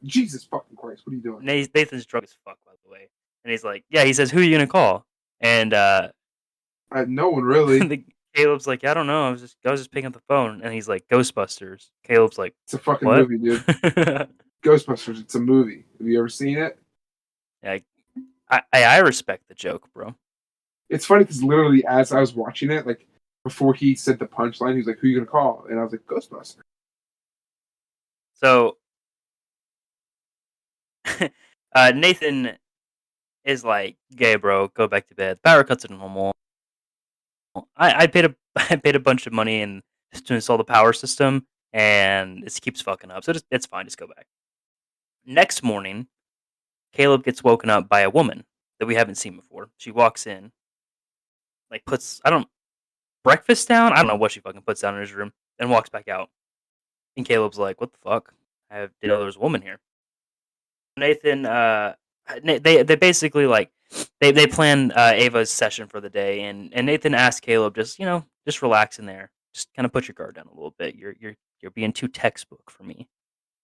Jesus fucking Christ, what are you doing? Nathan's drunk as fuck, by the way. And he's like, "Yeah," he says, "Who are you gonna call?" And no one really. Caleb's like, "I don't know. I was just picking up the phone." And he's like, "Ghostbusters." Caleb's like, It's a fucking "What?" movie, dude. Ghostbusters, it's a movie. Have you ever seen it? Yeah, I respect the joke, bro. It's funny because literally as I was watching it, like before he said the punchline, he was like, "Who are you gonna call?" And I was like, "Ghostbusters." So Nathan is like, "Gay, bro, go back to bed." Power cuts are normal. I paid I paid a bunch of money to install the power system, and it keeps fucking up. So it's fine. Just go back. Next morning, Caleb gets woken up by a woman that we haven't seen before. She walks in, like puts breakfast down. I don't know what she fucking puts down in his room, and walks back out. And Caleb's like, "What the fuck? I didn't know there was a woman here." Nathan, they basically like they plan Ava's session for the day, and Nathan asked Caleb, just relax in there, just kind of put your guard down a little bit. You're being too textbook for me.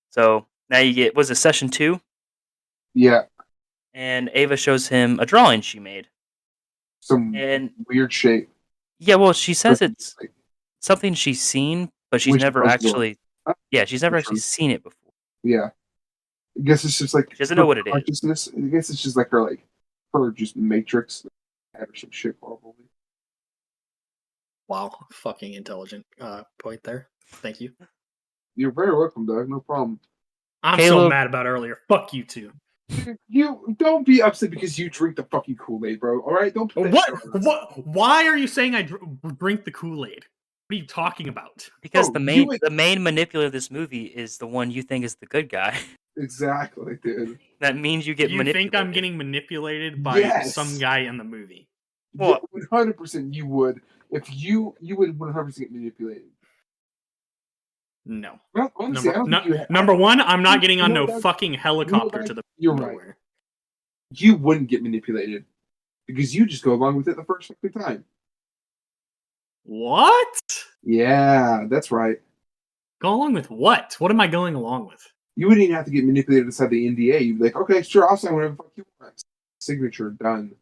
So now you get, was it session 2? Yeah. And Ava shows him a drawing she made. Some weird shape. Yeah, well, she says it's something she's seen, but she's never actually. Yeah, she's never actually seen it before. Yeah. I guess it's just like she doesn't know what it is. Consciousness. I guess it's just like her just matrix or some shit probably. Wow, fucking intelligent point there. Thank you. You're very welcome, Doug. No problem. I'm so Caleb- mad about earlier. Fuck you two. You don't be upset because you drink the fucking Kool-Aid, bro. All right, don't. Put that shit on us. What? Why are you saying I drink the Kool-Aid? What are you talking about? Because Bro, the main manipulator of this movie is the one you think is the good guy. Exactly, dude. That means you Do get you manipulated. think I'm getting manipulated by Yes. some guy in the movie? What? 100% you would. If you would 100% get manipulated. No. Well, honestly, I don't think you. Number one, I'm not getting on You know no what, fucking helicopter to the You're nowhere. right. You wouldn't get manipulated because you just go along with it the first fucking time. What? Yeah, that's right. Go along with what? What am I going along with? You wouldn't even have to get manipulated inside the NDA. You'd be like, okay, sure, I'll sign whatever the fuck you want. Signature done.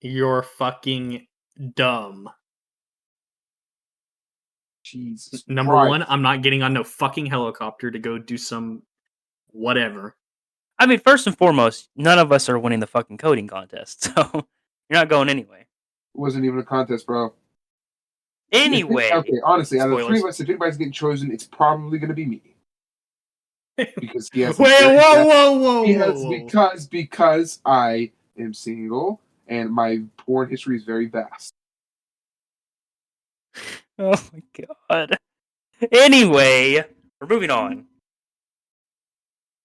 You're fucking dumb. Jesus. Number Christ. one, I'm not getting on no fucking helicopter to go do some whatever. I mean, first and foremost, none of us are winning the fucking coding contest, so you're not going anyway. It wasn't even a contest, bro. Anyway. Okay, honestly, out of the three Spoilers. of us, if anybody's getting chosen, it's probably going to be me. Because he has. Because I am single and my porn history is very vast. Oh my god. Anyway, we're moving on.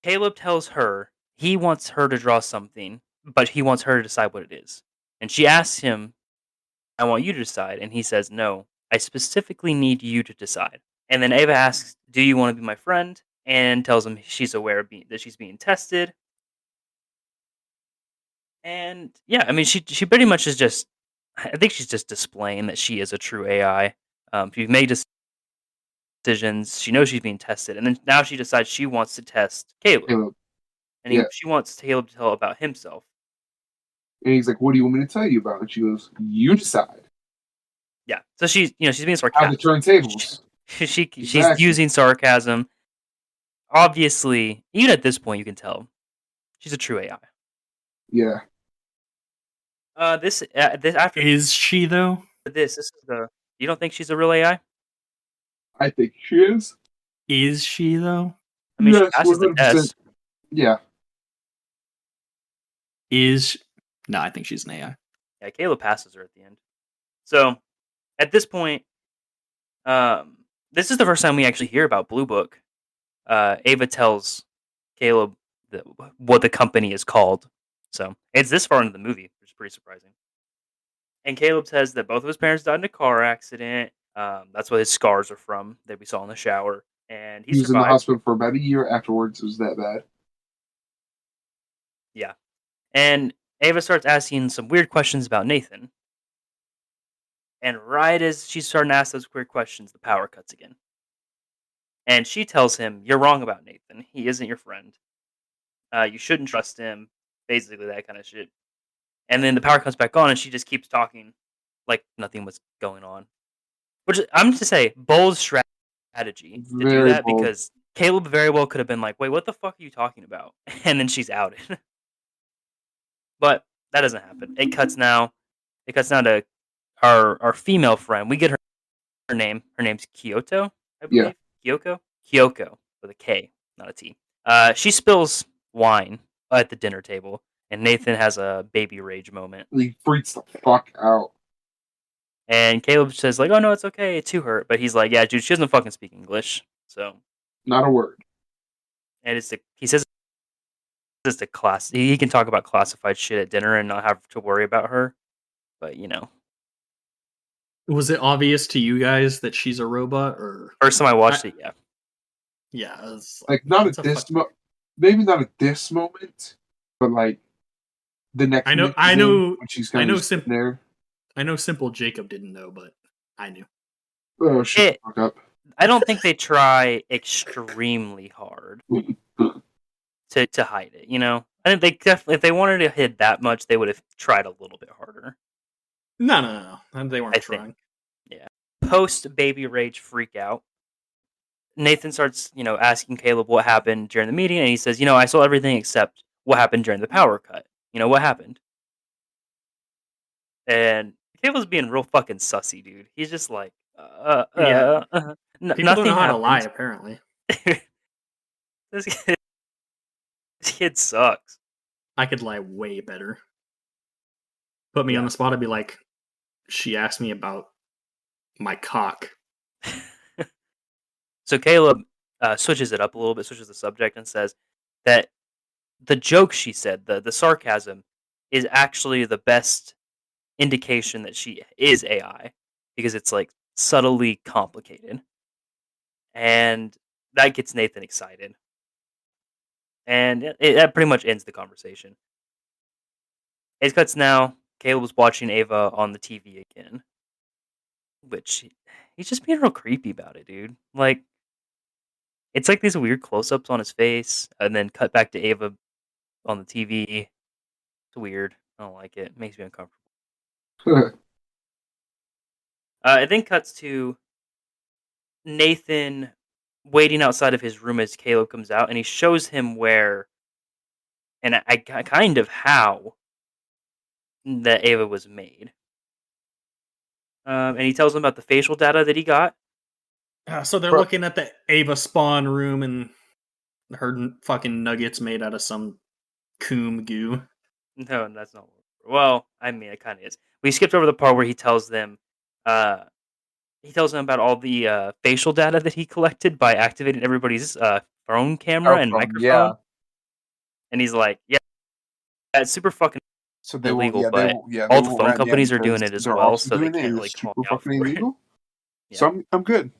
Caleb tells her he wants her to draw something, but he wants her to decide what it is. And she asks him, I want you to decide. And he says, no, I specifically need you to decide. And then Ava asks, do you want to be my friend? And tells him she's aware of that she's being tested. And yeah, I mean, she pretty much is just, I think she's just displaying that she is a true AI. She's made decisions. She knows she's being tested. And then now she decides she wants to test Caleb. And she wants Caleb to tell about himself. And he's like, what do you want me to tell you about? And she goes, you decide. Yeah. So she's being How sarcastic. to turn tables. She's using sarcasm. Obviously, even at this point, you can tell she's a true AI. Yeah. This after Is she though? this is the. You don't think she's a real AI? I think she is. Is she though? I mean, Yes, she passes the 100%. test. Yeah. No, I think she's an AI. Yeah, Caleb passes her at the end. So, at this point, this is the first time we actually hear about Blue Book. Ava tells Caleb what the company is called. So, it's this far into the movie, which is pretty surprising. And Caleb says that both of his parents died in a car accident. That's what his scars are from that we saw in the shower. And He was in the survived. hospital for about a year afterwards. It was that bad. Yeah. And Ava starts asking some weird questions about Nathan. And right as she's starting to ask those weird questions, the power cuts again. And she tells him, you're wrong about Nathan. He isn't your friend. You shouldn't trust him. Basically, that kind of shit. And then the power comes back on, and she just keeps talking like nothing was going on. Which, I'm just to say, bold strategy to do Very that, bold. because Caleb very well could have been like, wait, what the fuck are you talking about? And then she's outed. But that doesn't happen. It cuts now to our female friend. We get her name. Her name's Kyoto, I believe. Kyoko with a K, not a T. She spills wine at the dinner table, and Nathan has a baby rage moment. He freaks the fuck out. And Caleb says like, "Oh no, it's okay," to her, but he's like, "Yeah, dude, she doesn't fucking speak English." So, Not a word. and he says it's a class. He can talk about classified shit at dinner and not have to worry about her. But Was it obvious to you guys that she's a robot, or first time I watched it, yeah. yeah, it was Like, not it's at a this fuck- maybe not at this moment, but like the next. I know, when she's kind of there. I know Simple Jacob didn't know, but I knew. Oh shit! It- Fuck up. I don't think they try extremely hard to hide it. I think they definitely, if they wanted to hide that much, they would have tried a little bit harder. No. They weren't I trying. think. Post baby rage freak out, Nathan starts, asking Caleb what happened during the meeting, and he says, I saw everything except what happened during the power cut. What happened? And Caleb's being real fucking sussy, dude. He's just like, People nothing don't know how to happened. lie, apparently. kid sucks. I could lie way better. Put me Yeah. on the spot, I'd be like, she asked me about my cock. So Caleb switches it up a little bit, switches the subject, and says that the joke she said, the sarcasm, is actually the best indication that she is AI because it's like subtly complicated, and that gets Nathan excited, and that pretty much ends the conversation. It cuts now. Caleb was watching Ava on the TV again, which he's just being real creepy about it, dude. Like, it's like these weird close-ups on his face, and then cut back to Ava on the TV. It's weird. I don't like it. It makes me uncomfortable. It then cuts to Nathan waiting outside of his room as Caleb comes out, and he shows him where, and I kind of how that Ava was made. And he tells him about the facial data that he got. So they're looking at the Ava spawn room and her fucking nuggets made out of some coom goo. No, that's not. Well, I mean, it kind of is. We skipped over the part where he tells them about all the facial data that he collected by activating everybody's phone camera and microphone. Yeah. And he's like, "Yeah, it's super fucking So they illegal, will, but all the phone companies are doing it as well, so they can't really call me out for it." Yeah. So I'm good.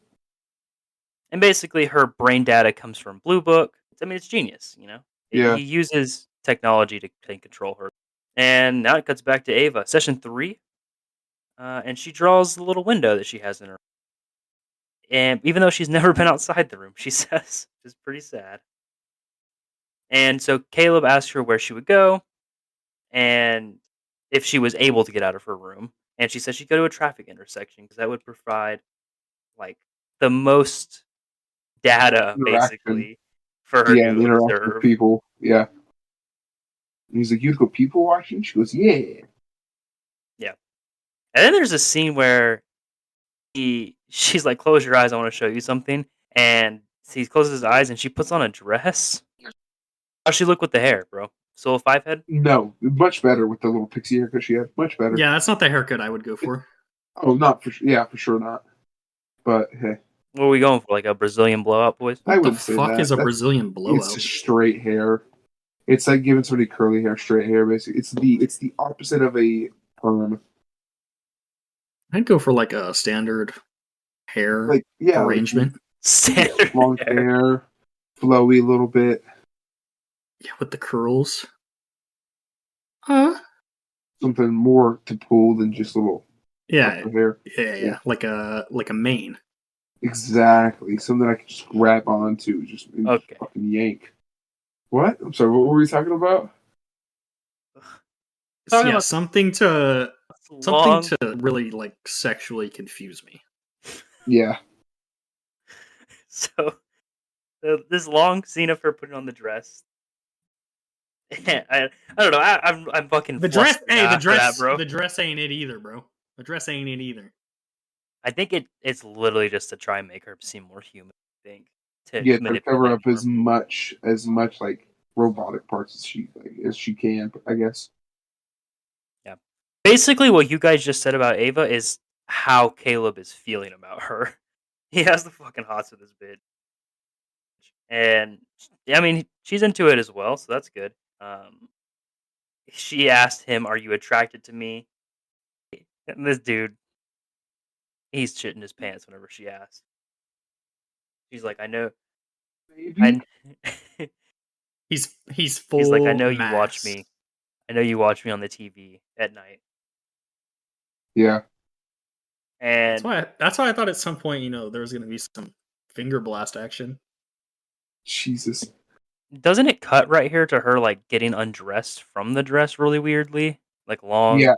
And basically, her brain data comes from Blue Book. I mean, it's genius, you know. Yeah. He uses technology to control her. And now it cuts back to Ava, session 3, and she draws the little window that she has in her. And even though she's never been outside the room, she says, which is pretty sad. And so Caleb asked her where she would go, and if she was able to get out of her room. And she said she'd go to a traffic intersection because that would provide like the most data Interaction. basically for her Yeah, and to interact with observe. people. Yeah. And he's like, "You'd go people watching?" She goes, "Yeah." Yeah. And then there's a scene where she's like, "Close your eyes, I want to show you something." And he closes his eyes and she puts on a dress. How'd she look with the hair, bro? Still a 5 head? No, much better with the little pixie haircut she had. Much better. Yeah, that's not the haircut I would go for. Oh, not for sure. Yeah, for sure not. But hey, What are we going for? Like a Brazilian blowout, boys? I What the wouldn't say fuck that. is a That's- Brazilian blowout? It's just straight hair. It's like giving somebody curly hair, straight hair. Basically, it's the opposite of a perm. I'd go for like a standard hair Like yeah, arrangement. Standard long hair. hair, flowy a little bit. Yeah, with the curls. Something more to pull than just little Yeah, extra hair. yeah. Like a mane. Exactly. Something I can just grab onto, just Okay. fucking yank. What? I'm sorry. What were we talking about? Talking Yeah, about something to long, really like sexually confuse me. Yeah. so this long scene of her putting on the dress. I don't know. I'm fucking The dress, flustered after that, bro. the dress ain't it either, bro. The dress ain't it either. I think it's literally just to try and make her seem more human. I think to Yeah, to manipulate cover up her. as much like robotic parts as she can, I guess. Yeah. Basically, what you guys just said about Ava is how Caleb is feeling about her. He has the fucking hots with this bitch, and I mean she's into it as well, so that's good. She asked him, "Are you attracted to me?" And this dude, he's shitting his pants whenever she asks. She's like, "I know." Maybe. He's full. He's like, "I know you mass. watch me. I know you watch me on the TV at night." Yeah. And That's why I thought at some point, there was gonna be some finger blast action. Jesus. doesn't it cut right here to her like getting undressed from the dress really weirdly, like long? Yeah.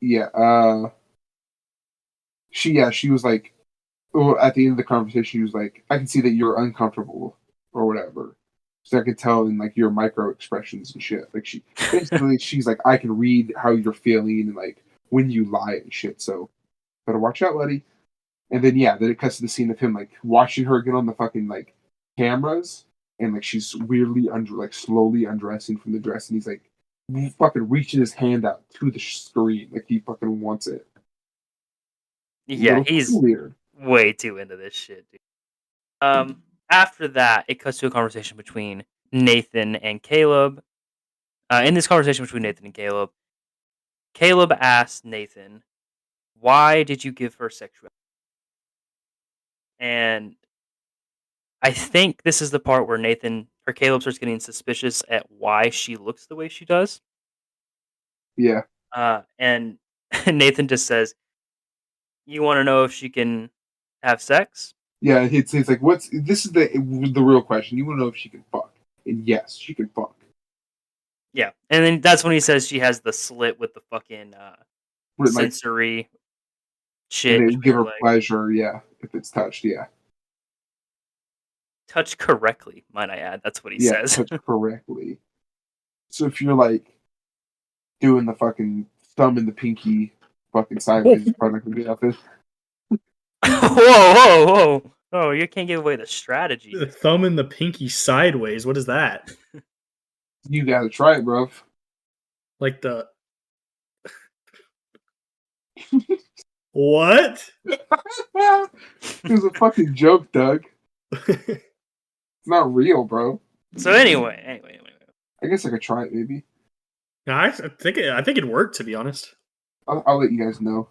Yeah. She was like, well, at the end of the conversation, she was like, "I can see that you're uncomfortable or whatever." So I could tell in like your micro expressions and shit. Like she's like, "I can read how you're feeling and like when you lie and shit." So better watch out, buddy. And then it cuts to the scene of him like watching her get on the fucking like cameras and like she's weirdly slowly undressing from the dress, and he's like fucking reaching his hand out to the screen like he fucking wants it. Yeah, he's weird. way too into this shit, dude. After that, it cuts to a conversation between Nathan and Caleb. In this conversation between Nathan and Caleb asked Nathan, "Why did you give her sexuality?" And I think this is the part where Caleb starts getting suspicious at why she looks the way she does. Yeah. And Nathan just says, "You want to know if she can have sex?" Yeah, it's like, this is the real question. You want to know if she can fuck, and yes, she can fuck. Yeah, and then that's when he says she has the slit with the fucking sensory shit. And they give her leg. pleasure, yeah, if it's touched, yeah. Touch correctly, might I add. That's what he says. Touch correctly. So if you're like doing the fucking thumb and the pinky fucking sideways, it's probably not gonna be out this. Whoa! Oh, you can't give away the strategy. The thumb and the pinky sideways. What is that? You gotta try it, bro. Like the what? It was a fucking joke, Doug. It's not real, bro. So anyway. I guess I could try it, maybe. I think it worked, to be honest. I'll let you guys know.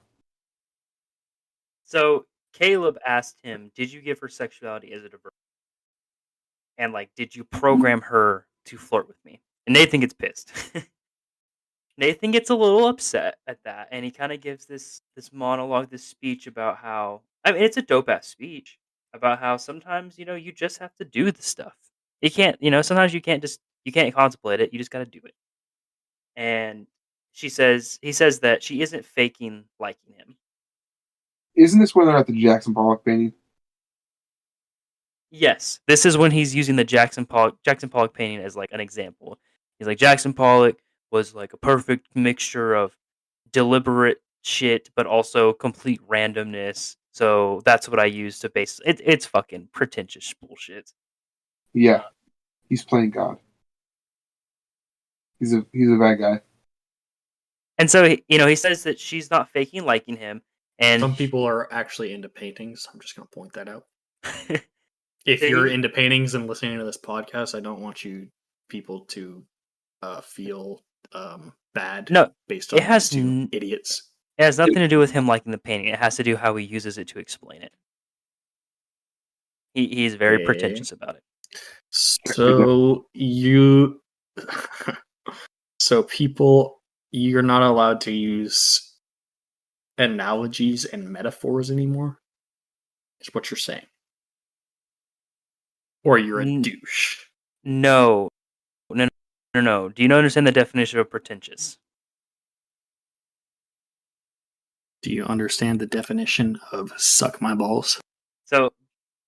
So Caleb asked him, "Did you give her sexuality as a diversion? And like, did you program her to flirt with me?" And Nathan gets pissed. Nathan gets a little upset at that, and he kind of gives this monologue, this speech about how it's a dope ass speech about how sometimes you just have to do the stuff. You can't sometimes you can't contemplate it. You just got to do it. And he says that she isn't faking liking him. Isn't this when they're at the Jackson Pollock painting? Yes, this is when he's using the Jackson Pollock painting as like an example. He's like, Jackson Pollock was like a perfect mixture of deliberate shit, but also complete randomness. So that's what I use to base it. It's fucking pretentious bullshit. Yeah, he's playing God. He's a bad guy. And so he says that she's not faking liking him, and some people are actually into paintings. I'm just gonna point that out. If you're into paintings and listening to this podcast, I don't want you people to feel bad. No, based on it has two idiots. It has nothing to do with him liking the painting. It has to do how he uses it to explain it. He's very pretentious about it. So people, you're not allowed to use analogies and metaphors anymore. Is what you're saying? Or you're a douche? No. Do you understand the definition of pretentious? Do you understand the definition of suck my balls? So,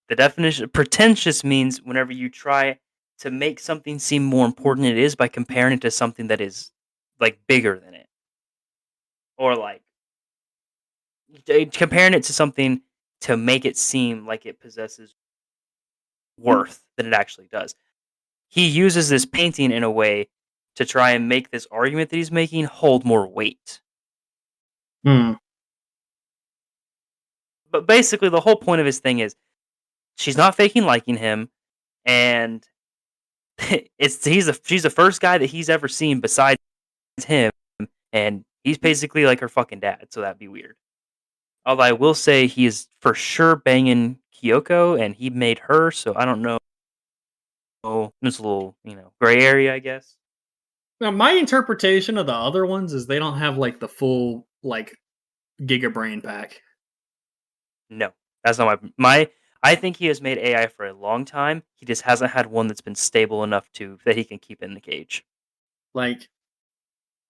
the definition of pretentious means whenever you try to make something seem more important than it is by comparing it to something that is like bigger than it. Or like comparing it to something to make it seem like it possesses worth than it actually does. He uses this painting in a way to try and make this argument that he's making hold more weight. But basically, the whole point of his thing is she's not faking liking him, and she's the first guy that he's ever seen besides him, and he's basically like her fucking dad, so that'd be weird. Although I will say he is for sure banging Kyoko, and he made her, so I don't know. Oh, there's a little, gray area, I guess. Now, my interpretation of the other ones is they don't have like the full like Giga Brain pack. No, that's not my. I think he has made AI for a long time. He just hasn't had one that's been stable enough that he can keep in the cage. Like,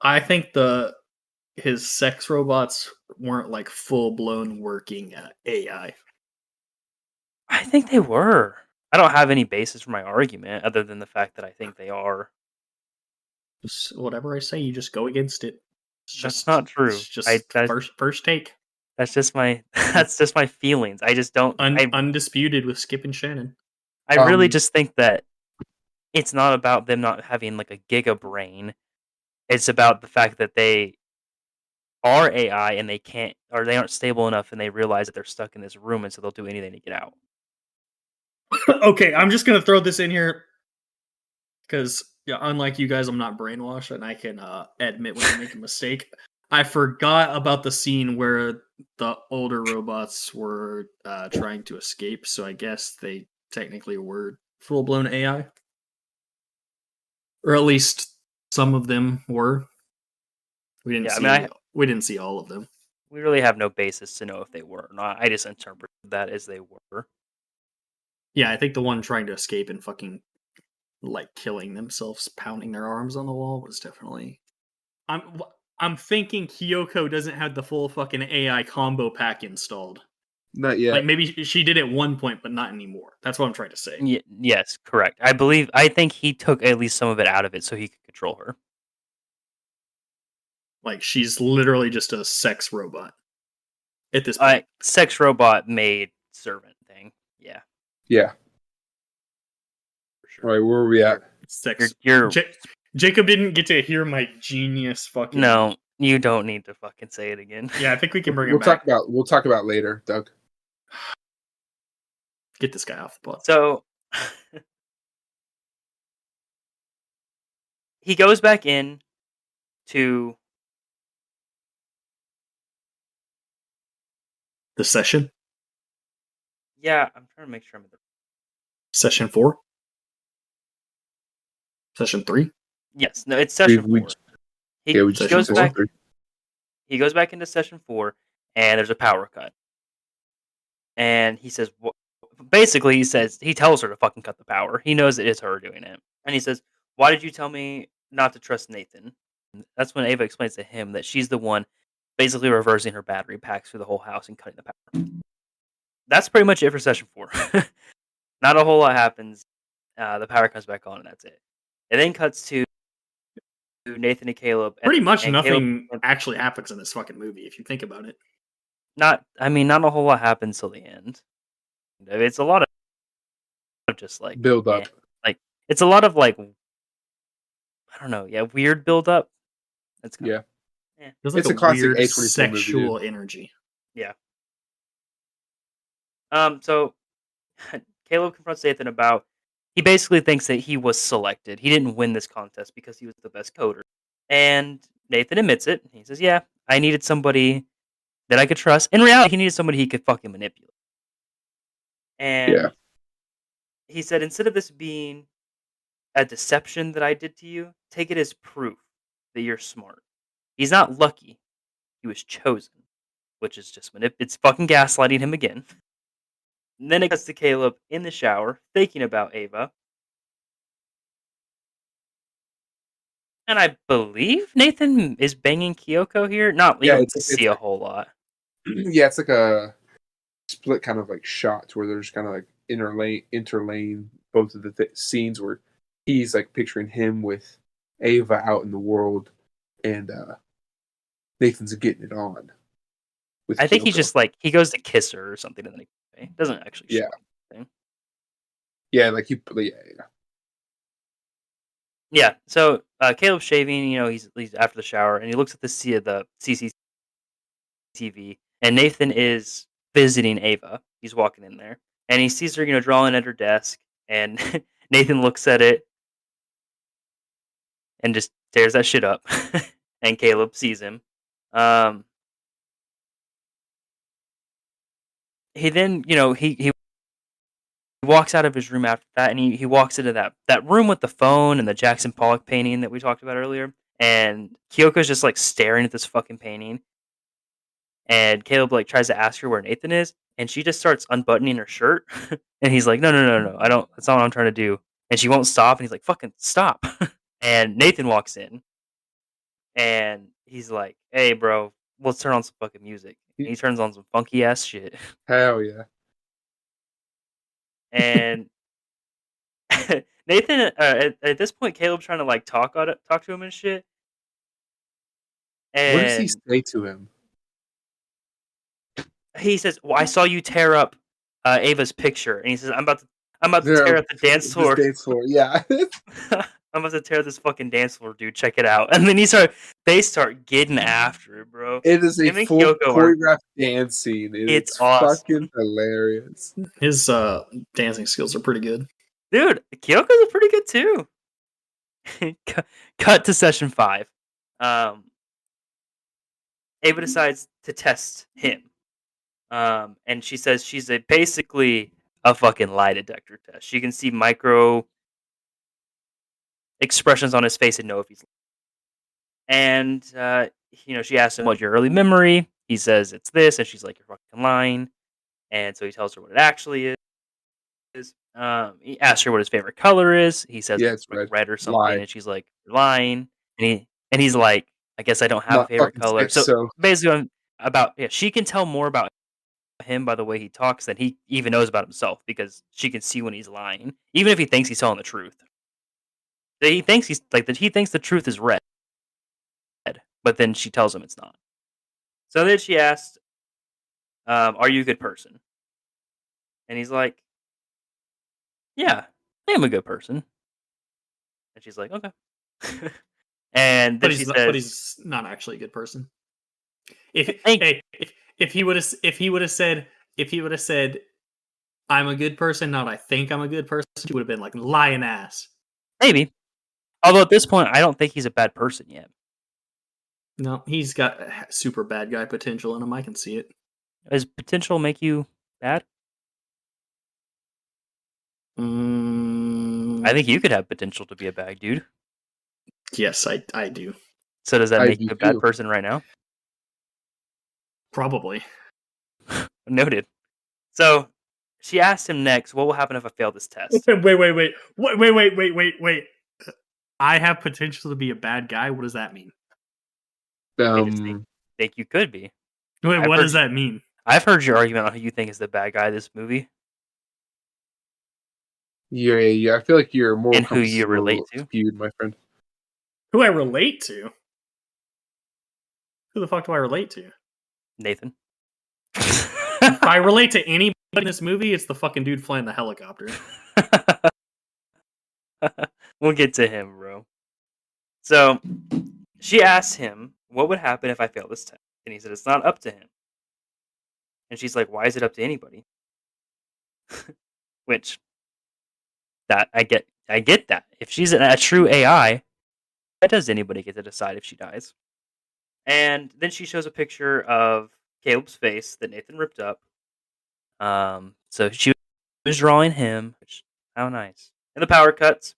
I think his sex robots weren't like full blown working AI. I think they were. I don't have any basis for my argument other than the fact that I think they are. Just whatever I say, you just go against it. That's not true. It's just first take. That's just my feelings. I just don't. Undisputed with Skip and Shannon. I really just think that it's not about them not having like a giga brain. It's about the fact that they are AI and they can't, or they aren't stable enough, and they realize that they're stuck in this room, and so they'll do anything to get out. Okay, I'm just gonna throw this in here because, yeah, unlike you guys, I'm not brainwashed and I can admit when I make a mistake. I forgot about the scene where the older robots were trying to escape, so I guess they technically were full blown AI, or at least some of them were. We didn't Yeah, I see mean, we didn't see all of them. we really have no basis to know if they were or not. I just interpreted that as they were. Yeah, I think the one trying to escape and fucking like killing themselves, pounding their arms on the wall was definitely. I'm I'm thinking Kyoko doesn't have the full fucking AI combo pack installed. Not yet. Like maybe she did at one point, but not anymore. That's what I'm trying to say. Yes, correct. I think he took at least some of it out of it so he could control her. Like she's literally just a sex robot at this point. Sex robot maid servant thing. Yeah, Yeah. for All sure. right, where are we at? Sex. You're Jacob didn't get to hear my genius fucking. no, you don't need to fucking say it again. Yeah, I think we can bring We'll him back. We'll talk about later, Doug. Get this guy off the pot. So he goes back in to The session. yeah. I'm trying to make sure I'm in the Session 4. Session 3. yes. No, it's session We- 4. Yeah, we He just goes session back. three. He goes back into session 4, and there's a power cut. And he says, basically, he tells her to fucking cut the power. He knows that it's her doing it. And he says, why did you tell me not to trust Nathan? And that's when Ava explains to him that she's the one basically reversing her battery packs through the whole house and cutting the power. That's pretty much it for session 4. Not a whole lot happens. The power comes back on, and that's it. It then cuts to Nathan and Caleb. Pretty much and nothing Caleb, actually happens in this fucking movie if you think about it. not a whole lot happens till the end. It's a lot of just like Build up. like it's a lot of like I don't know, yeah, weird build up. That's kind Yeah. of, Feels like It's a classic weird A24 movie, sexual energy. yeah. So Caleb confronts Nathan about he basically thinks that he was selected. He didn't win this contest because he was the best coder. And Nathan admits it. He says, "Yeah, I needed somebody that I could trust." In reality, he needed somebody he could fucking manipulate. And Yeah. he said, instead of this being a deception that I did to you, take it as proof that you're smart. He's not lucky. He was chosen, which is just it's fucking gaslighting him again. And then it cuts to Caleb in the shower, thinking about Ava. And I believe Nathan is banging Kyoko here. You Yeah, don't it's see a like- whole lot. Yeah, it's like a split kind of like shot where there's kind of like interlaying both of the scenes where he's like picturing him with Ava out in the world, and Nathan's getting it on. With I think he's Kyoko. just like, he goes to kiss her or something, and then he doesn't actually show anything. Yeah, like yeah. Yeah, so Caleb's shaving, he's after the shower, and he looks at the CCTV, and Nathan is visiting Ava. He's walking in there, and he sees her, drawing at her desk, and Nathan looks at it and just tears that shit up, and Caleb sees him. He then, he walks out of his room after that, and he walks into that room with the phone and the Jackson Pollock painting that we talked about earlier. And Kyoko's just like staring at this fucking painting. And Caleb like tries to ask her where Nathan is, and she just starts unbuttoning her shirt. And he's like, no, I don't. That's not what I'm trying to do. And she won't stop. And he's like, fucking stop. And Nathan walks in, and he's like, hey, bro, let's turn on some fucking music. And he turns on some funky ass shit. Hell yeah. And Nathan, at this point, Caleb's trying to like talk to him and shit. And What does he say to him? he says, "Well, I saw you tear up Ava's picture," and he says, "I'm about to I'm about to tear up the dance floor. This dance floor, yeah. I'm about to tear this fucking dance floor, dude. Check it out. And then they start getting after it, bro. It is a Him and full Kyoko choreographed dance scene. It's It's awesome. fucking hilarious. His dancing skills are pretty good. Dude, Kyoko's are pretty good too. Cut to session 5. Ava decides to test him. And she says she's basically a fucking lie detector test. She can see micro expressions on his face and know if he's lying. And she asks him, "What's your early memory?" He says it's this, and she's like, "You're fucking lying." And so he tells her what it actually is. He asks her what his favorite color is. He says Yeah, it's it's like red. red or something, Lie. and she's like, "You're lying." And he's like, "I guess I don't have a Not favorite fucking color." six, So basically, she can tell more about him by the way he talks than he even knows about himself, because she can see when he's lying, even if he thinks he's telling the truth. He thinks he thinks the truth is red, but then she tells him it's not. So then she asks, "Are you a good person?" And he's like, "Yeah, I am a good person." And she's like, "Okay." And then But she he's says, he's not actually a good person. Thank- If he would have said I'm a good person, not I think I'm a good person, she would have been like lying ass. "Maybe." Although at this point, I don't think he's a bad person yet. No, he's got super bad guy potential in him. I can see it. Does potential make you bad? I think you could have potential to be a bad dude. Yes, I do. So does that I make do you a bad too. person right now? Probably. Noted. So she asked him next, "What will happen if I fail this test?" Wait. I have potential to be a bad guy. What does that mean? I just think you could be. Wait, I've what heard does that mean? I've heard your argument on who you think is the bad guy of this movie Yeah. I feel like you're more and who you relate to. skewed, my friend. Who I relate to? Who the fuck do I relate to? Nathan. If I relate to anybody in this movie, it's the fucking dude flying the helicopter. We'll get to him, bro. So she asked him, "What would happen if I fail this test?" And he said, "It's not up to him." And she's like, "Why is it up to anybody?" Which that I get that. If she's a true AI, why does anybody get to decide if she dies? And then she shows a picture of Caleb's face that Nathan ripped up. So she was drawing him. Which, how nice. And the power cuts.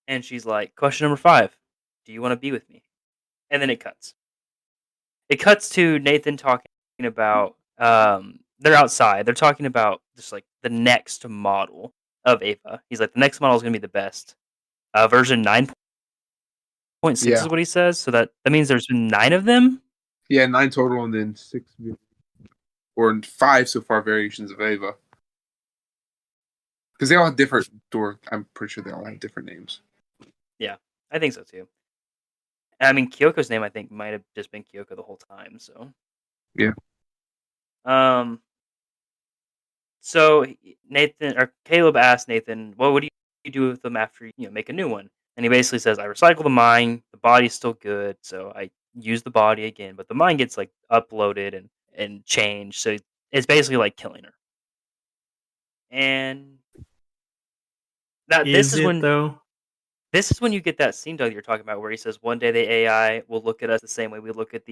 And she's like, "Question number 5. Do you want to be with me?" And then it cuts. It cuts to Nathan talking about, they're outside. They're talking about just like the next model of Ava. He's like, the next model is going to be the best. Version 9.6 Yeah. is what he says. So that means there's been 9 of them. Yeah, 9 total, and then 6 or 5 so far variations of Ava. Because they all have different I'm pretty sure they all have different names. Yeah, I think so too. I mean, Kyoko's name I think might have just been Kyoko the whole time. So yeah. So Caleb asked Nathan, "Well, what do you do with them after you make a new one?" And he basically says, "I recycle the mind. The body's still good, so I use the body again, but the mind gets like uploaded and changed. So it's basically like killing her." And this is when you get that scene, Doug, you're talking about, where he says, "One day the AI will look at us the same way we look at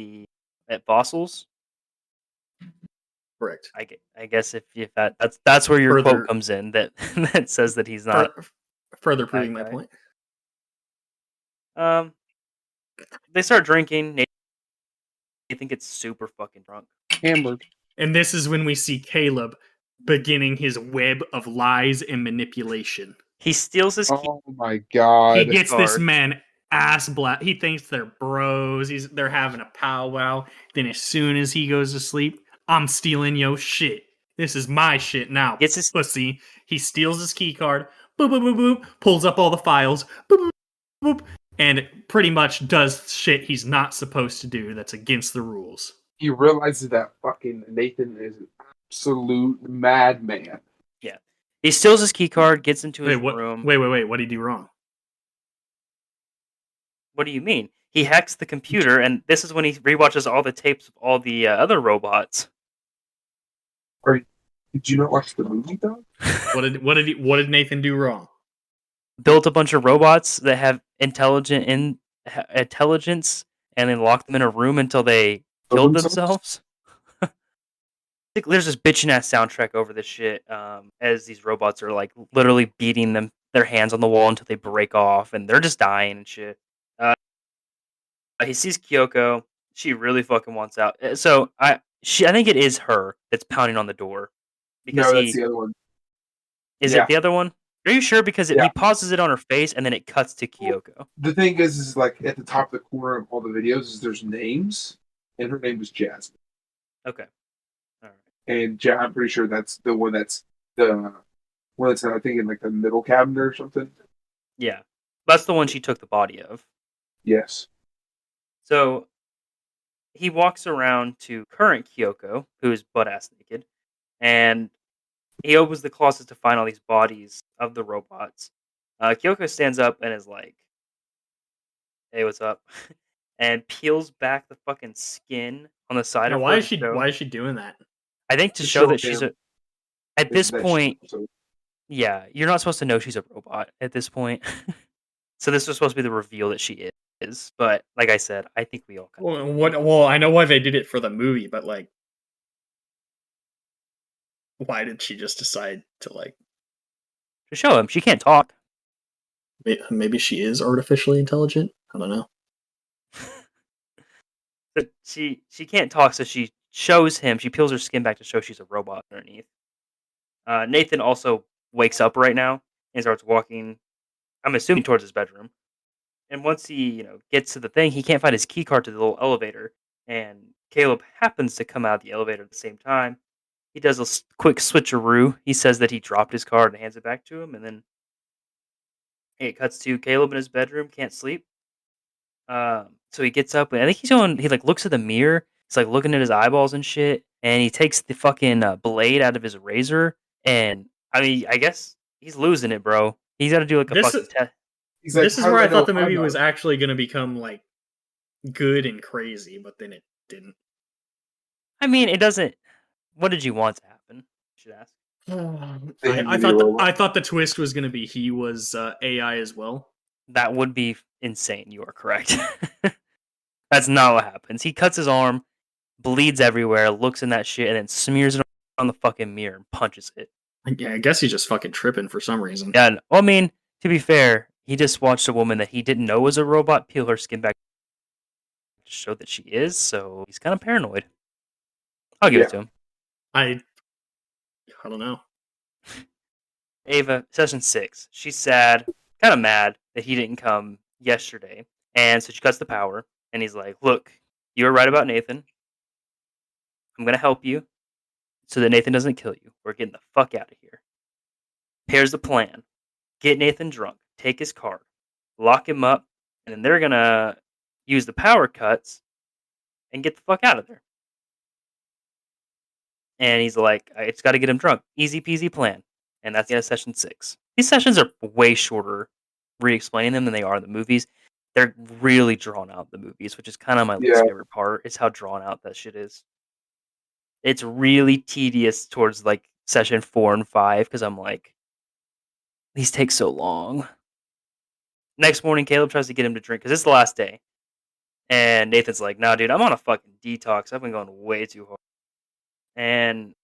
fossils." Correct. I guess if that's where your quote comes in, that that says that he's not further proving my point. They start drinking. Nathan gets super fucking drunk. Hammered. And this is when we see Caleb beginning his web of lies and manipulation. He steals his key. Oh my god. He gets this man ass black. He thinks they're bros. They're having a powwow. Then as soon as he goes to sleep, "I'm stealing your shit. This is my shit now." Gets his pussy. He steals his key card. Boop, boop, boop, boop. Pulls up all the files. Boop, boop, boop. And pretty much does shit he's not supposed to do. That's against the rules. He realizes that fucking Nathan is an absolute madman. Yeah. He steals his key card, gets into his Wait, room. wait. What did he do wrong? What do you mean? He hacks the computer, and this is when he rewatches all the tapes of all the other robots. Did you not watch the movie though? What did Nathan do wrong? Built a bunch of robots that have intelligence, and then locked them in a room until they killed themselves. There's this bitchin' ass soundtrack over this shit, as these robots are like literally beating their hands on the wall until they break off, and they're just dying and shit. He sees Kyoko. She really fucking wants out. So I think it is her that's pounding on the door because No, that's the other one. Is Yeah. it the other one? Are you sure? Because Yeah. he pauses it on her face and then it cuts to Kyoko. The thing is like at the top of the corner of all the videos is there's names, and her name was Jasmine. Okay. All right. And I'm pretty sure that's the one that's I think in like the middle cabinet or something. Yeah, that's the one she took the body of. Yes. So he walks around to current Kyoko, who is butt ass naked, and he opens the closet to find all these bodies of the robots. Kyoko stands up and is like, "Hey, what's up?" and peels back the fucking skin on the side Now, of why her. is she doing that? I think to show that she's at this point. Yeah, you're not supposed to know she's a robot at this point. So this was supposed to be the reveal that she is. But like I said, I think we all kind of Well, I know why they did it for the movie, but like, why did she just decide to like? to show him she can't talk. Maybe she is artificially intelligent. I don't know. But she can't talk, so she shows him. She peels her skin back to show she's a robot underneath. Nathan also wakes up right now and starts walking. I'm assuming towards his bedroom. And once he gets to the thing, he can't find his key card to the little elevator. And Caleb happens to come out of the elevator at the same time. He does a quick switcheroo. He says that he dropped his card and hands it back to him, and then it cuts to Caleb in his bedroom, can't sleep. So he gets up, and I think he like looks at the mirror. He's like looking at his eyeballs and shit, and he takes the fucking blade out of his razor, and I mean, I guess he's losing it, bro. He's got to do like a fucking test. This is where I thought the movie was actually going to become like good and crazy, but then it didn't. I mean, it doesn't. What did you want to happen? I should ask. I thought the twist was going to be he was AI as well. That would be insane. You are correct. That's not what happens. He cuts his arm, bleeds everywhere, looks in that shit, and then smears it on the fucking mirror and punches it. Yeah, I guess he's just fucking tripping for some reason. Yeah, well, I mean, to be fair, he just watched a woman that he didn't know was a robot peel her skin back to show that she is, so he's kind of paranoid. I'll give it to him. I don't know. Ava, session 6. She's sad, kind of mad that he didn't come yesterday, and so she cuts the power, and he's like, look, you were right about Nathan. I'm going to help you so that Nathan doesn't kill you. We're getting the fuck out of here. Here's the plan. Get Nathan drunk, take his card, lock him up, and then they're going to use the power cuts and get the fuck out of there. And he's like, I just got to get him drunk. Easy peasy plan. And that's the end of session 6. These sessions are way shorter re-explaining them than they are in the movies. They're really drawn out, the movies, which is kind of my least favorite part, is how drawn out that shit is. It's really tedious towards like session 4 and 5 because I'm like, these take so long. Next morning, Caleb tries to get him to drink because it's the last day. And Nathan's like, nah, dude, I'm on a fucking detox. I've been going way too hard. And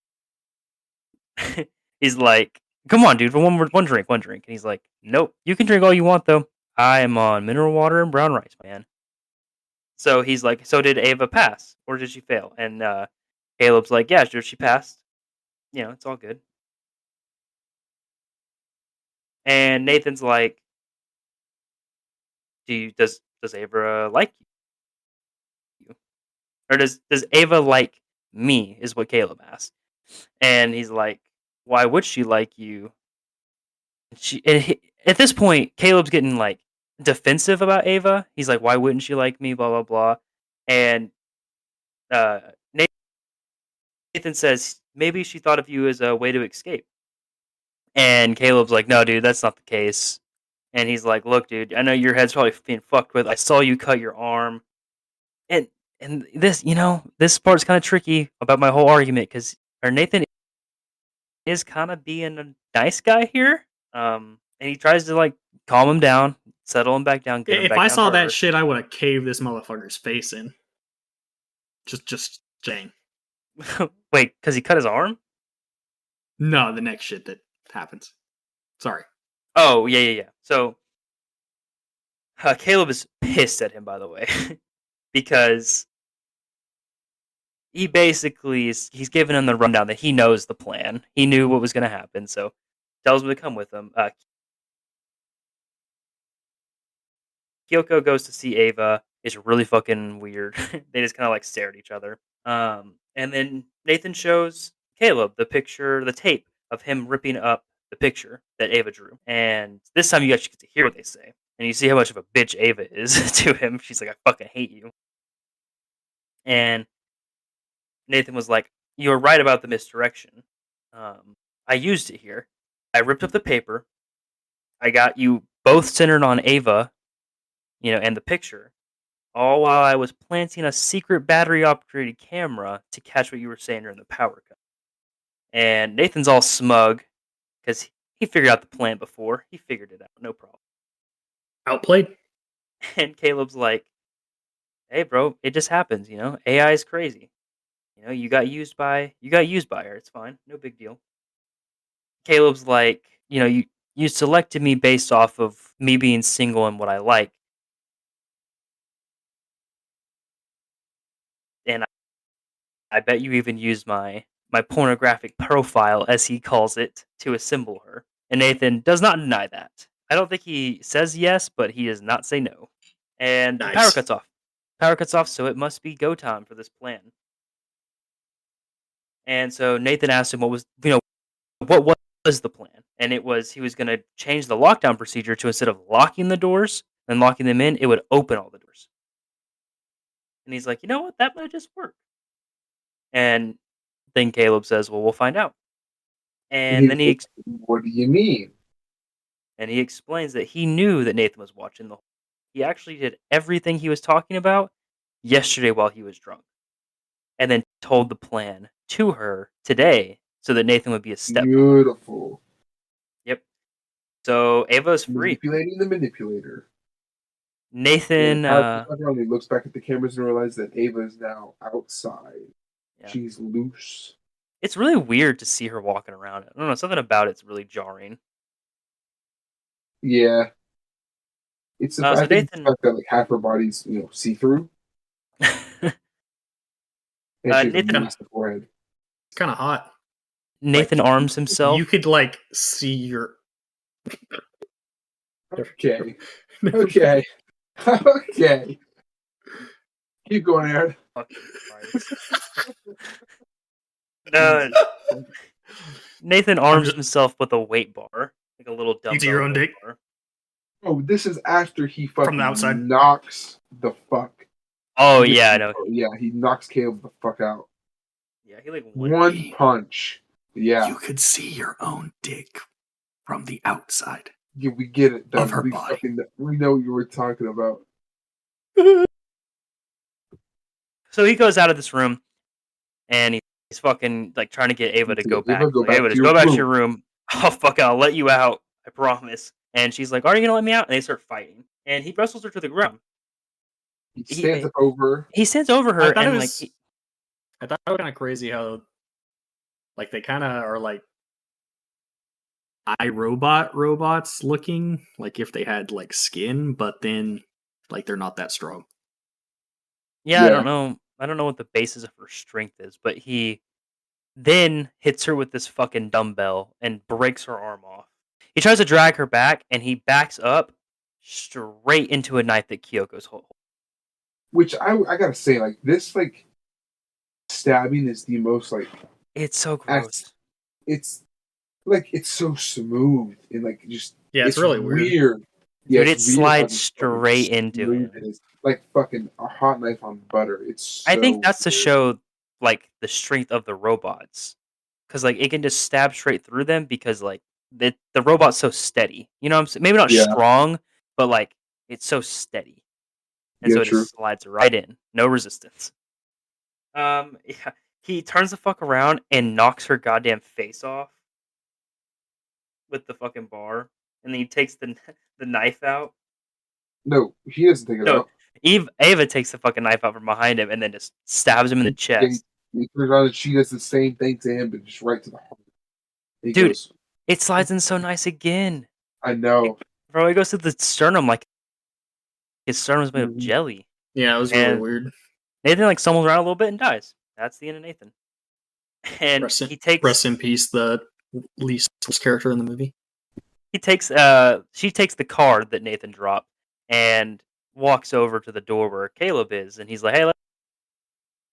he's like, come on, dude, for one drink. And he's like, nope, you can drink all you want, though. I am on mineral water and brown rice, man. So he's like, so did Ava pass? Or did she fail? And Caleb's like, yeah, sure, she passed. It's all good. And Nathan's like, does Ava like you? Or does Ava like me, is what Caleb asked. And he's like, why would she like you? At this point, Caleb's getting like defensive about Ava. He's like, why wouldn't she like me? Blah, blah, blah. And Nathan says, maybe she thought of you as a way to escape. And Caleb's like, no, dude, that's not the case. And he's like, look, dude, I know your head's probably being fucked with. I saw you cut your arm. And this, this part's kind of tricky about my whole argument because Nathan is kind of being a nice guy here. And he tries to like calm him down, settle him back down, get him If back I down saw to that earth. shit, I would have caved this motherfucker's face in. Just saying. Wait, because he cut his arm? No, the next shit that happens. Sorry. Oh, yeah. So, Caleb is pissed at him, by the way, because he basically he's giving him the rundown that he knows the plan. He knew what was going to happen, so tells him to come with him. Kyoko goes to see Ava. It's really fucking weird. They just kind of like stare at each other. And then Nathan shows Caleb the picture, the tape of him ripping up the picture that Ava drew. And this time you actually get to hear what they say. And you see how much of a bitch Ava is to him. She's like, I fucking hate you. And Nathan was like, you were right about the misdirection. I used it here. I ripped up the paper. I got you both centered on Ava, and the picture, all while I was planting a secret battery-operated camera to catch what you were saying during the power cut. And Nathan's all smug because he figured out the plan before. He figured it out, no problem. Outplayed? And Caleb's like, hey, bro, it just happens, AI is crazy. You got used by her. It's fine, no big deal. Caleb's like, you selected me based off of me being single and what I like. And I bet you even used my pornographic profile, as he calls it, to assemble her. And Nathan does not deny that. I don't think he says yes, but he does not say no. And the power Nice. cuts off. Power cuts off, so it must be go time for this plan. And so Nathan asked him what was the plan? And it was he was going to change the lockdown procedure to, instead of locking the doors and locking them in, it would open all the doors. And he's like, you know what? That might just work. And then Caleb says, well, we'll find out. And then what do you mean? And he explains that he knew that Nathan was watching the whole. He actually did everything he was talking about yesterday while he was drunk. And then told the plan to her today so that Nathan would be a step. Beautiful. Yep. So Ava's free. Manipulating the manipulator. Nathan he looks back at the cameras and realizes that Ava is now outside. Yeah. She's loose. It's really weird to see her walking around. I don't know, something about it's really jarring. Yeah. It's the fact that like half her body's, see through. Nathan, forehead. It's kind of hot. Nathan arms himself. You could like see your. Okay. Okay. Okay. Keep going, Aaron. No. Nathan arms himself with a weight bar, like a little dumbbell. You see your own dick. Bar. Oh, this is after he fucking from the outside knocks the fuck. Oh yeah, I know. Yeah, he knocks Caleb the fuck out. Yeah, he like one punch. Yeah, you could see your own dick from the outside. Yeah, we get it. Of her body. We know what you were talking about. So he goes out of this room, and he's fucking like trying to get Ava to go back. Ava, just go back to your room. Oh fuck, I'll let you out. I promise. And she's like, "Are you gonna let me out?" And they start fighting, and he wrestles her to the ground. He stands over. He stands over her, and I thought it was kind of crazy how, like, they kind of are like robots looking, like if they had like skin, but then like they're not that strong. Yeah, I don't know. I don't know what the basis of her strength is, but he then hits her with this fucking dumbbell and breaks her arm off. He tries to drag her back, and he backs up straight into a knife that Kyoko's holding. Which I gotta say, like, this, like, stabbing is the most, like... It's so gross. It's, like, it's so smooth and, like, just... Yeah, it's really weird. Yeah, dude, it slides straight into it. It's like fucking a hot knife on butter. I think that's to show, like, the strength of the robots. Because, like, it can just stab straight through them because, like, the robot's so steady. You know what I'm saying? Maybe not Yeah. strong, but like it's so steady. And Yeah, so it true. just slides right in. No resistance. Yeah. He turns the fuck around and knocks her goddamn face off with the fucking bar. And then he takes the the knife out. No, he doesn't take it No, out. Ava takes the fucking knife out from behind him and then just stabs him in the chest. He turns around and she does the same thing to him, but just right to the heart. He Dude, goes, it slides in so nice again. I know. Bro, it goes to the sternum like his sternum's made of Mhm. jelly. Yeah, it was really And weird. Nathan like stumbles around a little bit and dies. That's the end of Nathan. And he takes Rest in peace, the least character in the movie. she takes the card that Nathan dropped and walks over to the door where Caleb is, and he's like, "Hey, let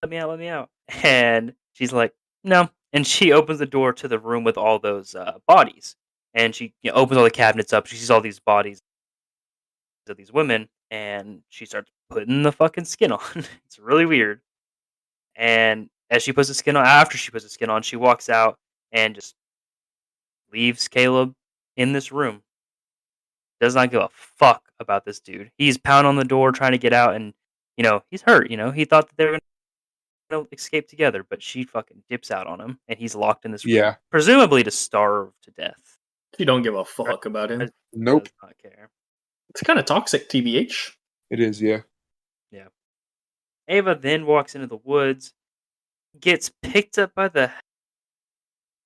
let me out." And she's like, "No." And she opens the door to the room with all those bodies, and she opens all the cabinets up. She sees all these bodies of these women, and she starts putting the fucking skin on. It's really weird. And as she puts the skin on, after she puts the skin on, she walks out and just leaves Caleb in this room. Does not give a fuck about this dude. He's pounding on the door trying to get out, and he's hurt. He thought that they were gonna escape together, but she fucking dips out on him, and he's locked in this room, Yeah. presumably to starve to death. You don't give a fuck about him. Nope. Does not care. It's kind of toxic, TBH. It is, yeah. Yeah. Ava then walks into the woods, gets picked up by the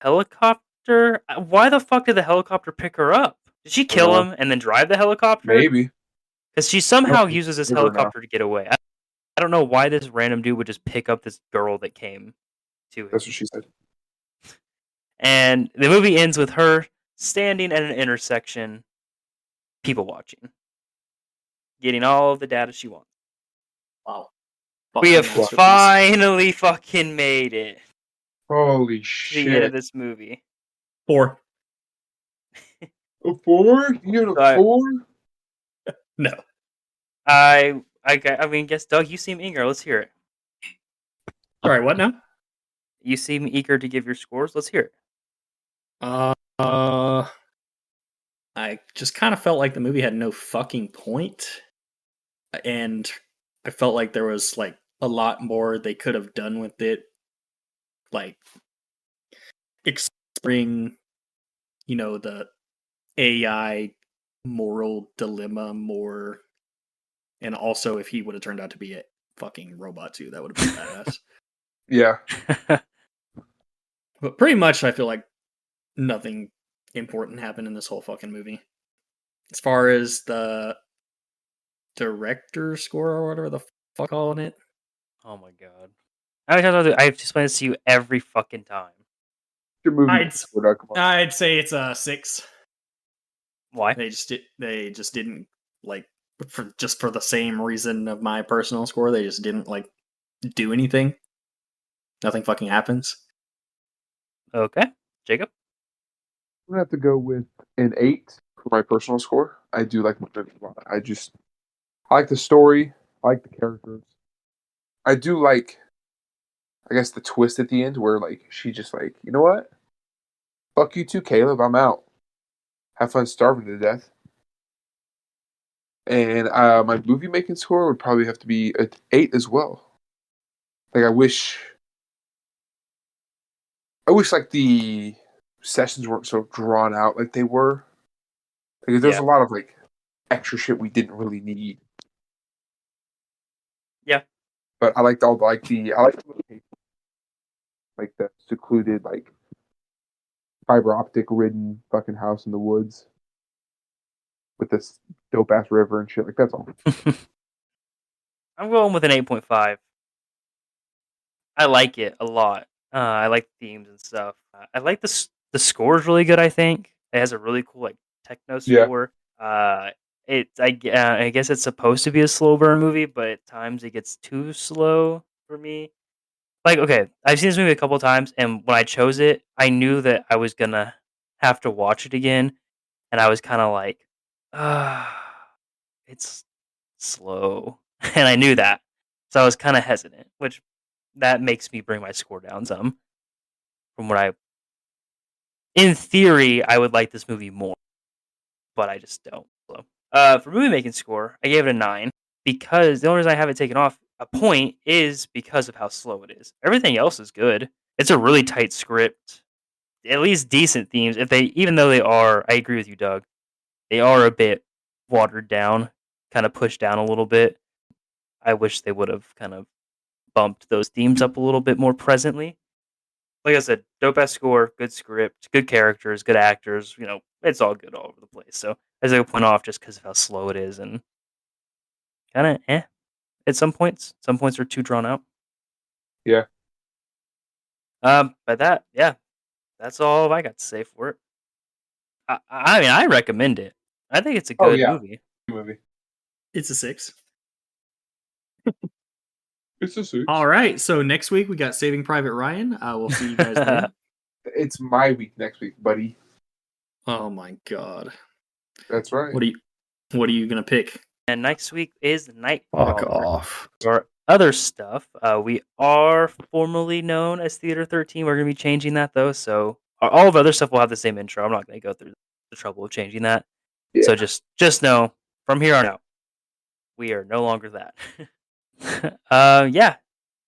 helicopter. Why the fuck did the helicopter pick her up? Did she kill him and then drive the helicopter? Maybe. Because she somehow Okay, uses this figure it out. helicopter to get away. I don't know why this random dude would just pick up this girl that came to him. That's what she said. And the movie ends with her standing at an intersection, people watching, getting all of the data she wants. Wow. We have Fucking masterpiece. finally fucking made it Holy to the end of shit. this movie. 4. A 4? You got a 4? No. I mean, guess Doug, you seem eager. Let's hear it. Sorry, what now? You seem eager to give your scores. Let's hear it. I just kind of felt like the movie had no fucking point, and I felt like there was like a lot more they could have done with it, like exploring, the AI moral dilemma more, and also if he would have turned out to be a fucking robot too, that would have been badass. Yeah. But pretty much, I feel like nothing important happened in this whole fucking movie. As far as the director score or whatever the fuck calling it. Oh my god. I have to explain this to you every fucking time. Your movie. I'd say it's a 6. Why? They just didn't like for the same reason of my personal score. They just didn't like do anything. Nothing fucking happens. Okay. Jacob? I'm going to have to go with an 8 for my personal score. I do like the movie a lot. I like the story. I like the characters. I do like, I guess, the twist at the end where, like, she just like, you know what? Fuck you too, Caleb. I'm out. Have fun starving to death. And my movie making score would probably have to be an 8 as well. Like, I wish like the sessions weren't so drawn out like they were. Like, there's a lot of like extra shit we didn't really need. Yeah. But I liked all the location. Like the secluded, like fiber optic ridden fucking house in the woods with this dope ass river and shit. Like, that's all. I'm going with an 8.5. I like it a lot. I like the themes and stuff. I like the score is really good. I think it has a really cool like techno score. I guess it's supposed to be a slow burn movie, but at times it gets too slow for me. Like, okay, I've seen this movie a couple times, and when I chose it, I knew that I was gonna have to watch it again, and I was kind of like, it's slow, and I knew that, so I was kind of hesitant, which that makes me bring my score down some from what I in theory, I would like this movie more, but I just don't. So, for movie making score, I gave it a 9 because the only reason I have it taken off a point is because of how slow it is. Everything else is good. It's a really tight script, at least decent themes. Even though they are, I agree with you, Doug. They are a bit watered down, kind of pushed down a little bit. I wish they would have kind of bumped those themes up a little bit more presently. Like I said, dope ass score, good script, good characters, good actors. It's all good all over the place. So as I point off just because of how slow it is and kind of at some points. Some points are too drawn out. Yeah. But that's all I got to say for it. I mean, I recommend it. I think it's a good movie. It's a 6. It's a 6. All right. So next week we got Saving Private Ryan. We'll see you guys then. It's my week next week, buddy. Oh my god. That's right. What are you gonna pick? And next week is Nightcrawler. Fuck off. For other stuff, we are formally known as Theater 13. We're going to be changing that, though. So all of other stuff will have the same intro. I'm not going to go through the trouble of changing that. Yeah. So just know, from here on out, we are no longer that. Yeah.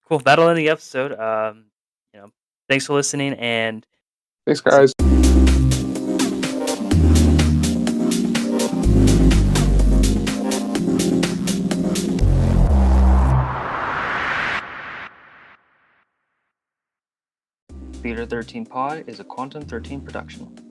Cool. That'll end the episode. Thanks for listening, and thanks, guys. Theater 13 Pod is a Quantum 13 production.